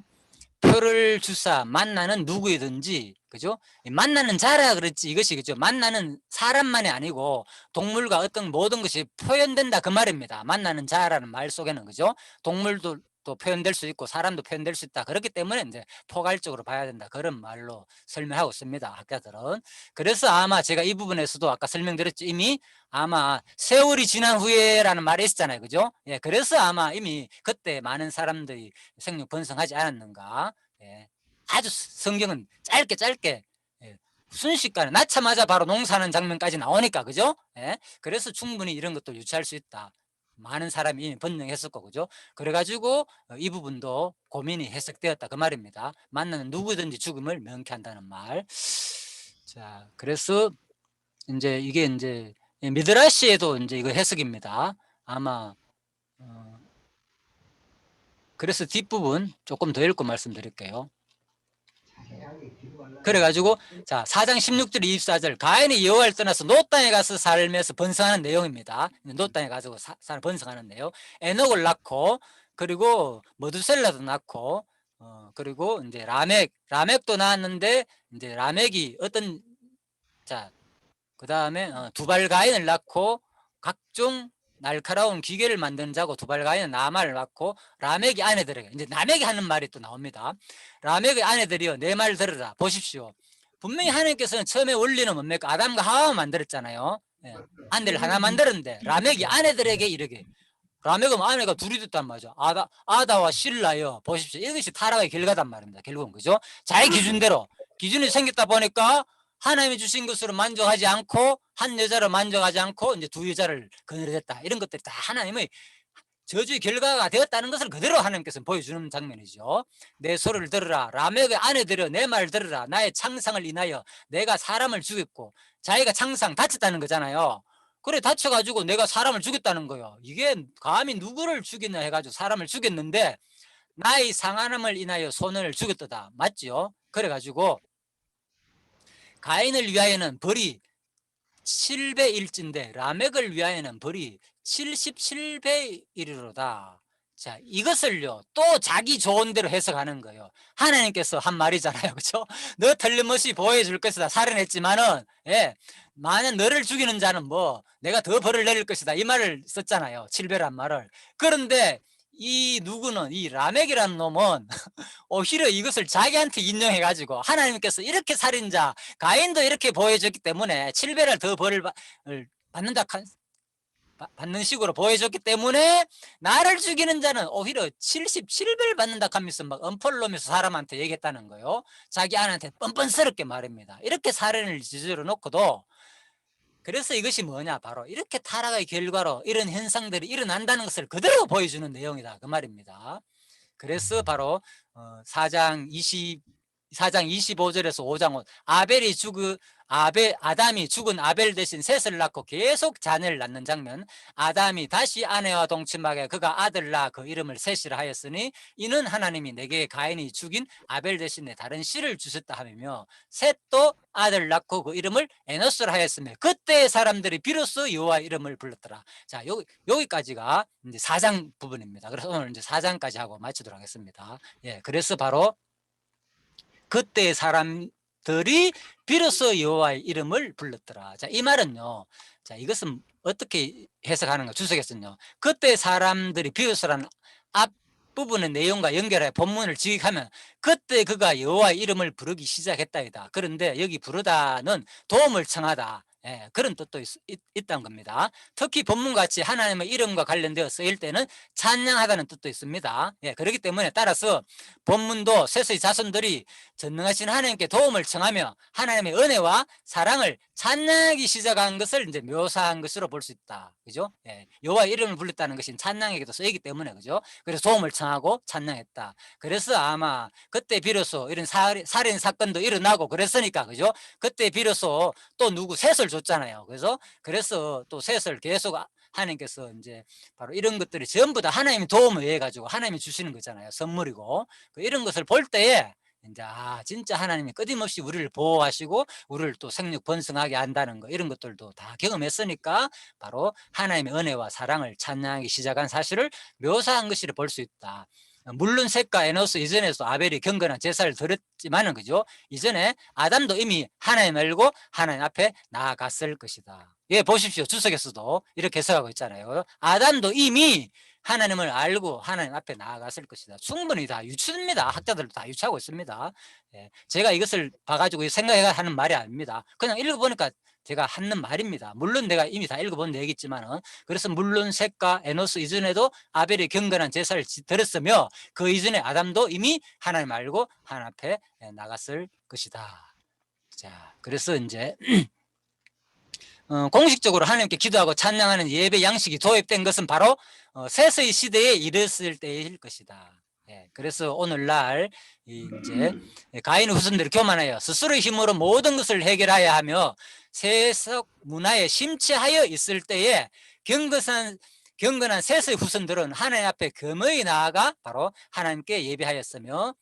표를 주사 만나는 누구이든지 그죠? 만나는 자라 그랬지 이것이 그죠? 만나는 사람만이 아니고 동물과 어떤 모든 것이 표현된다 그 말입니다. 만나는 자라는 말 속에는 그죠? 동물도 또 표현될 수 있고 사람도 표현될 수 있다. 그렇기 때문에 이제 포괄적으로 봐야 된다. 그런 말로 설명하고 있습니다. 학자들은. 그래서 아마 제가 이 부분에서도 아까 설명드렸죠. 이미 아마 세월이 지난 후에라는 말이 있었잖아요. 그죠? 예, 그래서 아마 이미 그때 많은 사람들이 생육 번성하지 않았는가. 예, 아주 성경은 짧게 예, 순식간에 낳자마자 바로 농사하는 장면까지 나오니까 그죠? 예, 그래서 충분히 이런 것도 유추할 수 있다. 많은 사람이 이미 번영했었고 그죠? 그래가지고 이 부분도 고민이 해석되었다 그 말입니다. 만나는 누구든지 죽음을 명쾌한다는 말. 자, 그래서 이제 이게 이제 미드라시에도 이제 이거 해석입니다. 아마 그래서 뒷부분 조금 더 읽고 말씀드릴게요. 자세하게 기록하려면 그래가지고 자 4장 16절 24절 가인이 여호와를 떠나서 노 땅에 가서 살면서 번성하는 내용입니다. 노 땅에 가서 번성하는 내용. 에녹을 낳고 그리고 머두셀라도 낳고 그리고 이제 라멕도 낳았는데 이제 라멕이 어떤 자 그 다음에 두발 가인을 낳고 각종 날카로운 기계를 만드는 자고 두발 가인은 나말을 낳고 라멕이 아내들에게 이제 라멕이 하는 말이 또 나옵니다. 라멕의 아내들이여 내 말 들으라. 보십시오. 분명히 하나님께서는 처음에 원리는 뭡니까? 아담과 하와 만들었잖아요. 예. 아내를 하나 만들었는데 라멕이 아내들에게 이르게 라멕은 아내가 둘이 됐단 말이죠. 아다와 실라여 보십시오. 이것이 타락의 결과단 말입니다. 결국은 그죠? 자기 기준대로 기준이 생겼다 보니까 하나님이 주신 것으로 만족하지 않고 한 여자로 만족하지 않고 이제 두 여자를 거느렸다. 이런 것들이 다 하나님의 저주의 결과가 되었다는 것을 그대로 하나님께서 보여주는 장면이죠. 내 소리를 들으라. 라멕의 아내들여 내 말을 들으라. 나의 창상을 인하여 내가 사람을 죽였고 자기가 창상 다쳤다는 거잖아요. 그래 다쳐가지고 내가 사람을 죽였다는 거예요. 이게 감히 누구를 죽였냐 해가지고 사람을 죽였는데 나의 상한함을 인하여 손을 죽였다. 맞죠? 그래가지고 가인을 위하여는 벌이 7배 일진데 라멕을 위하여는 벌이 77배 이르로다. 자, 이것을요 또 자기 좋은 대로 해석하는 거예요. 하나님께서 한 말이잖아요. 그렇죠? 너 틀림없이 보호해줄 것이다. 살인했지만은 예, 만약 너를 죽이는 자는 뭐 내가 더 벌을 내릴 것이다. 이 말을 썼잖아요. 7배란 말을. 그런데 이 누구는 이 라멕이라는 놈은 오히려 이것을 자기한테 인용해가지고 하나님께서 이렇게 살인자 가인도 이렇게 보여줬기 때문에 7배를 더 벌을 받는 식으로 보여줬기 때문에 나를 죽이는 자는 오히려 77배를 받는다 하면서 막 엄펄로면서 사람한테 얘기했다는 거예요. 자기 아내한테 뻔뻔스럽게 말입니다. 이렇게 살인을 저질러 놓고도 그래서 이것이 뭐냐 바로 이렇게 타락의 결과로 이런 현상들이 일어난다는 것을 그대로 보여주는 내용이다 그 말입니다. 그래서 바로 4장 25절에서 5장 5 아담이 죽은 아벨 대신 셋을 낳고 계속 자녀를 낳는 장면. 아담이 다시 아내와 동침하게 그가 아들 낳아 그 이름을 셋이라 하였으니 이는 하나님이 내게 가인이 죽인 아벨 대신에 다른 씨를 주셨다 하며 셋도 아들 낳고 그 이름을 에노스라 하였으며 그때 사람들이 비로소 여호와 이름을 불렀더라. 자, 여기까지가 이제 4장 부분입니다. 그래서 오늘 이제 4장까지 하고 마치도록 하겠습니다. 예, 그래서 바로 그때 사람들이 비로소 여호와의 이름을 불렀더라. 자, 이 말은요. 자, 이것은 어떻게 해석하는가? 주석에서는요. 그때 사람들이 비로소라는 앞부분의 내용과 연결해 본문을 지익하면 그때 그가 여호와의 이름을 부르기 시작했다이다. 그런데 여기 부르다는 도움을 청하다. 예, 그런 뜻도 있다는 겁니다. 특히 본문같이 하나님의 이름과 관련되어 쓰일 때는 찬양하다는 뜻도 있습니다. 예, 그렇기 때문에 따라서 본문도 셋의 자손들이 전능하신 하나님께 도움을 청하며 하나님의 은혜와 사랑을 찬양하기 시작한 것을 이제 묘사한 것으로 볼 수 있다. 그죠? 예, 여호와의 이름을 불렀다는 것이 찬양에게도 쓰이기 때문에 그죠? 그래서 도움을 청하고 찬양했다. 그래서 아마 그때 비로소 이런 살인 사건도 일어나고 그랬으니까 그죠? 그때 비로소 또 누구 셋을 줬잖아요. 그래서 또 셋을 계속 하나님께서 이제 바로 이런 것들이 전부 다 하나님의 도움을 위해 가지고 하나님이 주시는 거잖아요. 선물이고. 이런 것을 볼 때에 이제 진짜 하나님이 끊임없이 우리를 보호하시고 우리를 또 생육 번성하게 한다는 거, 이런 것들도 다 경험했으니까 바로 하나님의 은혜와 사랑을 찬양하기 시작한 사실을 묘사한 것이라 볼 수 있다. 물론 셋과 에노스 이전에도 아벨이 경건한 제사를 드렸지만은, 그죠? 이전에 아담도 이미 하나님 알고 하나님 앞에 나아갔을 것이다. 예, 보십시오. 주석에서도 이렇게 해석하고 있잖아요. 아담도 이미 하나님을 알고 하나님 앞에 나아갔을 것이다. 충분히 다 유추입니다. 학자들도 다 유추하고 있습니다. 예, 제가 이것을 봐가지고 생각해가 하는 말이 아닙니다. 그냥 읽어보니까 제가 하는 말입니다. 물론 내가 이미 다 읽어본 얘기지만은, 그래서 물론 셋과 에노스 이전에도 아벨이 경건한 제사를 드렸으며 그 이전에 아담도 이미 하나님 알고 하나님 앞에 나갔을 것이다. 자, 그래서 이제 공식적으로 하나님께 기도하고 찬양하는 예배 양식이 도입된 것은 바로 세서의 시대에 이르렀을 때일 것이다. 예, 그래서 오늘날 이제 가인의 후손들이 교만하여 스스로의 힘으로 모든 것을 해결하여 하며 세속 문화에 심취하여 있을 때에 경건한 세서의 후손들은 하나님 앞에 겸허히 나아가 바로 하나님께 예배하였으며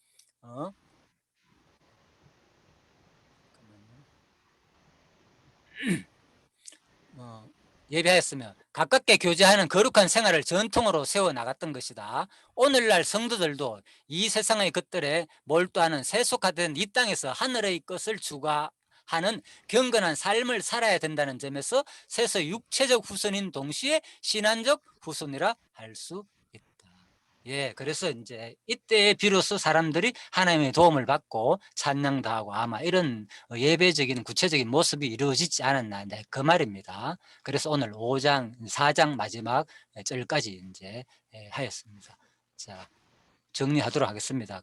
예배하였으며 가깝게 교제하는 거룩한 생활을 전통으로 세워나갔던 것이다. 오늘날 성도들도 이 세상의 것들에 몰두하는 세속화된 이 땅에서 하늘의 것을 추구하는 경건한 삶을 살아야 된다는 점에서 세서 육체적 후손인 동시에 신앙적 후손이라 할 수 있다. 예, 그래서 이제 이때 비로소 사람들이 하나님의 도움을 받고 찬양도 하고 아마 이런 예배적인 구체적인 모습이 이루어지지 않았나, 네, 그 말입니다. 그래서 오늘 5장, 4장 마지막 절까지 이제 하였습니다. 자, 정리하도록 하겠습니다.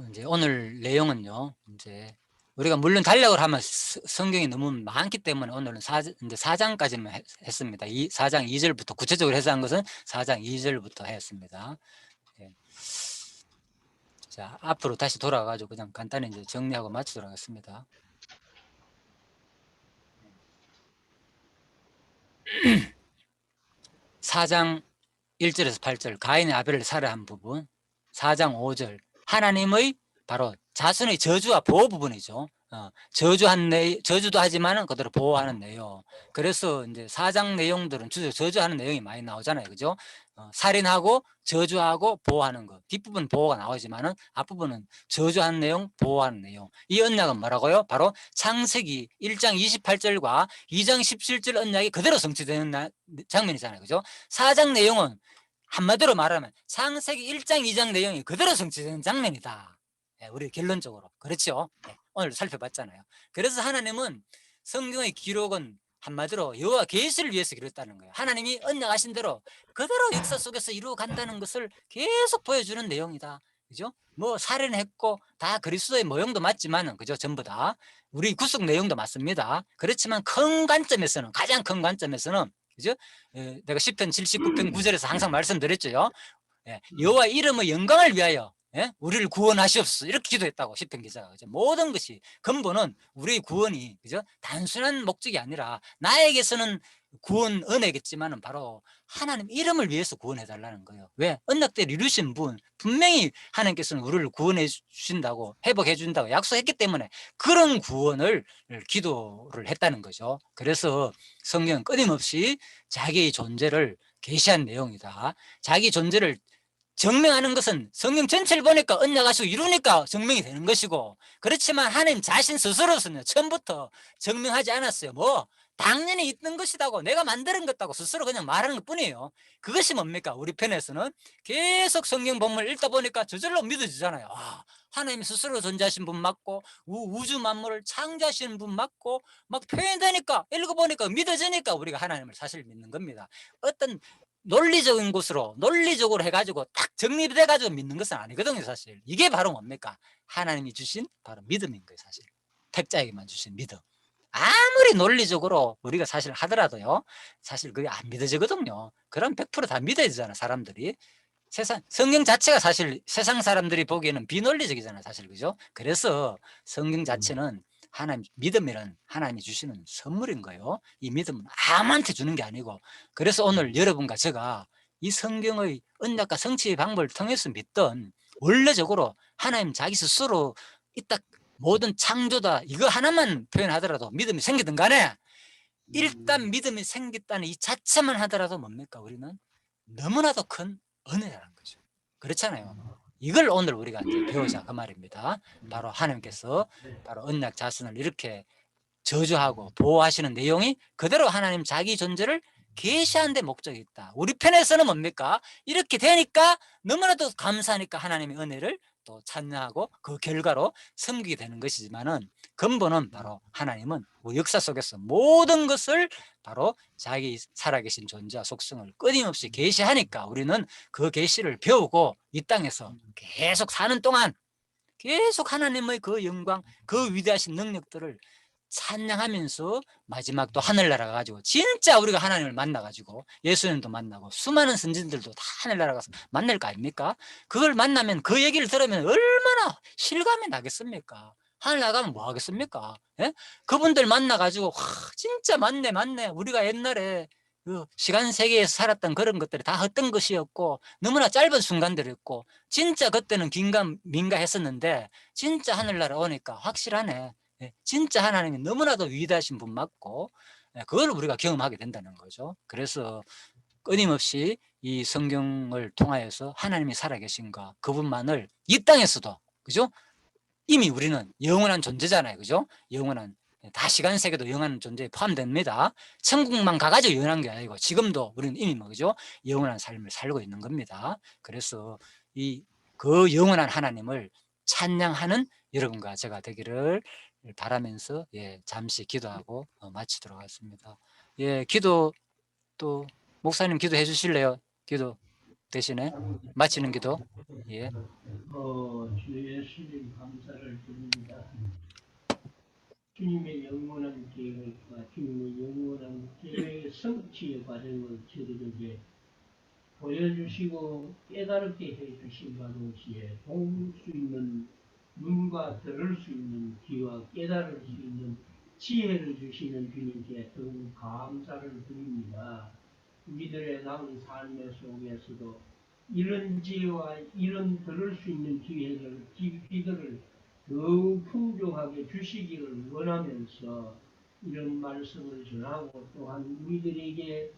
이제 오늘 내용은요, 이제 우리가 물론 단락을 하면 성경이 너무 많기 때문에 오늘은 이제 4장까지만 했습니다. 4장 2절부터 구체적으로 해석한 것은 4장 2절부터 했습니다. 예. 자, 앞으로 다시 돌아가가지고 그냥 간단히 이제 정리하고 마치도록 하겠습니다. 4장 1절에서 8절 가인의 아벨을 살해한 부분, 4장 5절 하나님의 바로 자손의 저주와 보호 부분이죠. 저주도 하지만은 그대로 보호하는 내용. 그래서 이제 4장 내용들은 주로 저주하는 내용이 많이 나오잖아요, 그죠? 살인하고 저주하고 보호하는 것. 뒷부분 보호가 나오지만은 앞부분은 저주하는 내용, 보호하는 내용. 이 언약은 뭐라고요? 바로 창세기 1장 28절과 2장 17절 언약이 그대로 성취되는 장면이잖아요, 그죠? 4장 내용은 한마디로 말하면 창세기 1장 2장 내용이 그대로 성취되는 장면이다. 예, 우리 결론적으로 그렇죠. 예, 오늘 살펴봤잖아요. 그래서 하나님은 성경의 기록은 한마디로 여호와 계시를 위해서 기록했다는 거예요. 하나님이 언약하신 대로 그대로 역사 속에서 이루어 간다는 것을 계속 보여주는 내용이다. 그죠? 뭐 살인했고 다 그리스도의 모형도 맞지만은, 그죠? 전부 다 우리 구속 내용도 맞습니다. 그렇지만 큰 관점에서는, 가장 큰 관점에서는, 그죠? 내가 시편 79편 9절에서 항상 말씀드렸죠. 여호와 이름의 영광을 위하여 우리를 구원하시옵소서, 이렇게 기도했다고 시편 기자가. 그죠? 모든 것이 근본은 우리의 구원이, 그죠? 단순한 목적이 아니라 나에게서는 구원 은혜겠지만은 바로 하나님 이름을 위해서 구원해 달라는 거예요. 왜? 언약대로 이루신 분, 분명히 하나님께서는 우리를 구원해 주신다고, 회복해 준다고 약속했기 때문에 그런 구원을 기도를 했다는 거죠. 그래서 성경은 끊임없이 자기의 존재를 계시한 내용이다. 자기 존재를 증명하는 것은 성경 전체를 보니까 언약하시고 이루니까 증명이 되는 것이고, 그렇지만 하나님 자신 스스로서는 처음부터 증명하지 않았어요. 뭐 당연히 있는 것이다고, 내가 만드는 것다고 스스로 그냥 말하는 것 뿐이에요. 그것이 뭡니까? 우리 편에서는 계속 성경 본문을 읽다 보니까 저절로 믿어지잖아요. 하나님 스스로 존재하신 분 맞고 우주 만물을 창조하시는 분 맞고 막 표현되니까, 읽어보니까 믿어지니까 우리가 하나님을 사실 믿는 겁니다. 어떤 논리적인 것으로 논리적으로 해가지고 딱 정립돼가지고 믿는 것은 아니거든요. 사실 이게 바로 뭡니까? 하나님이 주신 바로 믿음인 거예요. 사실 택자에게만 주신 믿음. 아무리 논리적으로 우리가 사실 하더라도요, 사실 그게 안 믿어지거든요. 그럼 100% 다 믿어지잖아, 사람들이. 성경 자체가 사실 세상 사람들이 보기에는 비논리적이잖아요, 사실. 그죠? 그래서 성경 자체는 하나님 믿음이란 하나님이 주시는 선물인 거예요. 이 믿음은 아무한테 주는 게 아니고, 그래서 오늘 여러분과 제가 이 성경의 언약과 성취의 방법을 통해서 믿던, 원래적으로 하나님 자기 스스로 이딱 모든 창조다 이거 하나만 표현하더라도 믿음이 생기든 간에, 일단 믿음이 생겼다는 이 자체만 하더라도 뭡니까? 우리는 너무나도 큰 은혜라는 거죠. 그렇잖아요. 이걸 오늘 우리가 이제 배우자 그 말입니다. 바로 하나님께서 바로 언약 자선을 이렇게 저주하고 보호하시는 내용이 그대로 하나님 자기 존재를 계시하는 데 목적이 있다. 우리 편에서는 뭡니까? 이렇게 되니까 너무나도 감사하니까 하나님의 은혜를 또 찬양하고 그 결과로 섬기게 되는 것이지만은, 근본은 바로 하나님은 우리 역사 속에서 모든 것을 바로 자기 살아계신 존재와 속성을 끊임없이 계시하니까 우리는 그 계시를 배우고 이 땅에서 계속 사는 동안 계속 하나님의 그 영광, 그 위대하신 능력들을 찬양하면서 마지막 또 하늘나라 가지고 진짜 우리가 하나님을 만나가지고 예수님도 만나고 수많은 선진들도 다 하늘나라 가서 만날 거 아닙니까? 그걸 만나면 그 얘기를 들으면 얼마나 실감이 나겠습니까? 하늘 나가면 뭐 하겠습니까? 예? 그분들 만나가지고 진짜 맞네 우리가 옛날에 그 시간 세계에서 살았던 그런 것들이 다 헛된 것이었고 너무나 짧은 순간들이었고 진짜 그때는 민가했었는데 진짜 하늘나라 오니까 확실하네. 예, 진짜 하나님이 너무나도 위대하신 분 맞고, 그걸 우리가 경험하게 된다는 거죠. 그래서 끊임없이 이 성경을 통하여서 하나님이 살아계신가 그분만을 이 땅에서도, 그죠? 이미 우리는 영원한 존재잖아요. 그죠? 영원한, 다 시간 세계도 영원한 존재에 포함됩니다. 천국만 가가지고 영원한 게 아니고 지금도 우리는 이미 뭐, 그죠? 영원한 삶을 살고 있는 겁니다. 그래서 그 영원한 하나님을 찬양하는 여러분과 제가 되기를 바라면서, 예, 잠시 기도하고 마치도록 하겠습니다. 예, 기도 또 목사님 기도해 주실래요? 기도 대신에 마치는 기도. 예. 주 예수님 감사를 드립니다. 주님의 영원한 계획과 주님의 영원한 계획의 성취의 과정을 저들에게 보여주시고 깨달게 해주신과 동시에 볼 수 있는 눈과 들을 수 있는 귀와 깨달을 수 있는 지혜를 주시는 주님께 더욱 감사를 드립니다. 우리들의 남은 삶의 속에서도 이런 지혜와 이런 들을 수 있는 기회들을 더욱 풍족하게 주시기를 원하면서 이런 말씀을 전하고 또한 우리들에게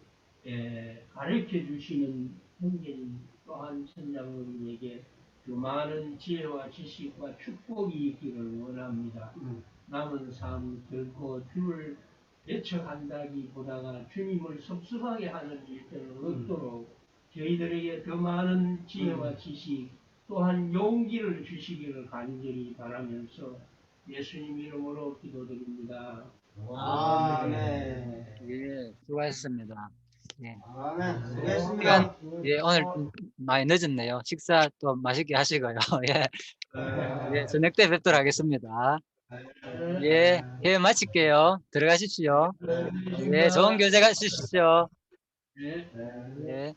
가르쳐 주시는 형제님 또한 선장님에게 그 많은 지혜와 지식과 축복이 있기를 원합니다. 남은 삶 결코 주를 배척한다기보다가 주님을 섭섭하게 하는 일들을 없도록 저희들에게 더 많은 지혜와 지식 또한 용기를 주시기를 간절히 바라면서 예수님 이름으로 기도드립니다. 아멘. 예, 수고하셨습니다. 예. 아멘. 시간, 수고했습니다. 예, 오늘 좀 많이 늦었네요. 식사 또 맛있게 하시고요. 예, 예, 저녁 때 뵙도록 하겠습니다. 예, 예, 마칠게요. 들어가십시오. 예, 좋은 교제 가십시오. 네. 예.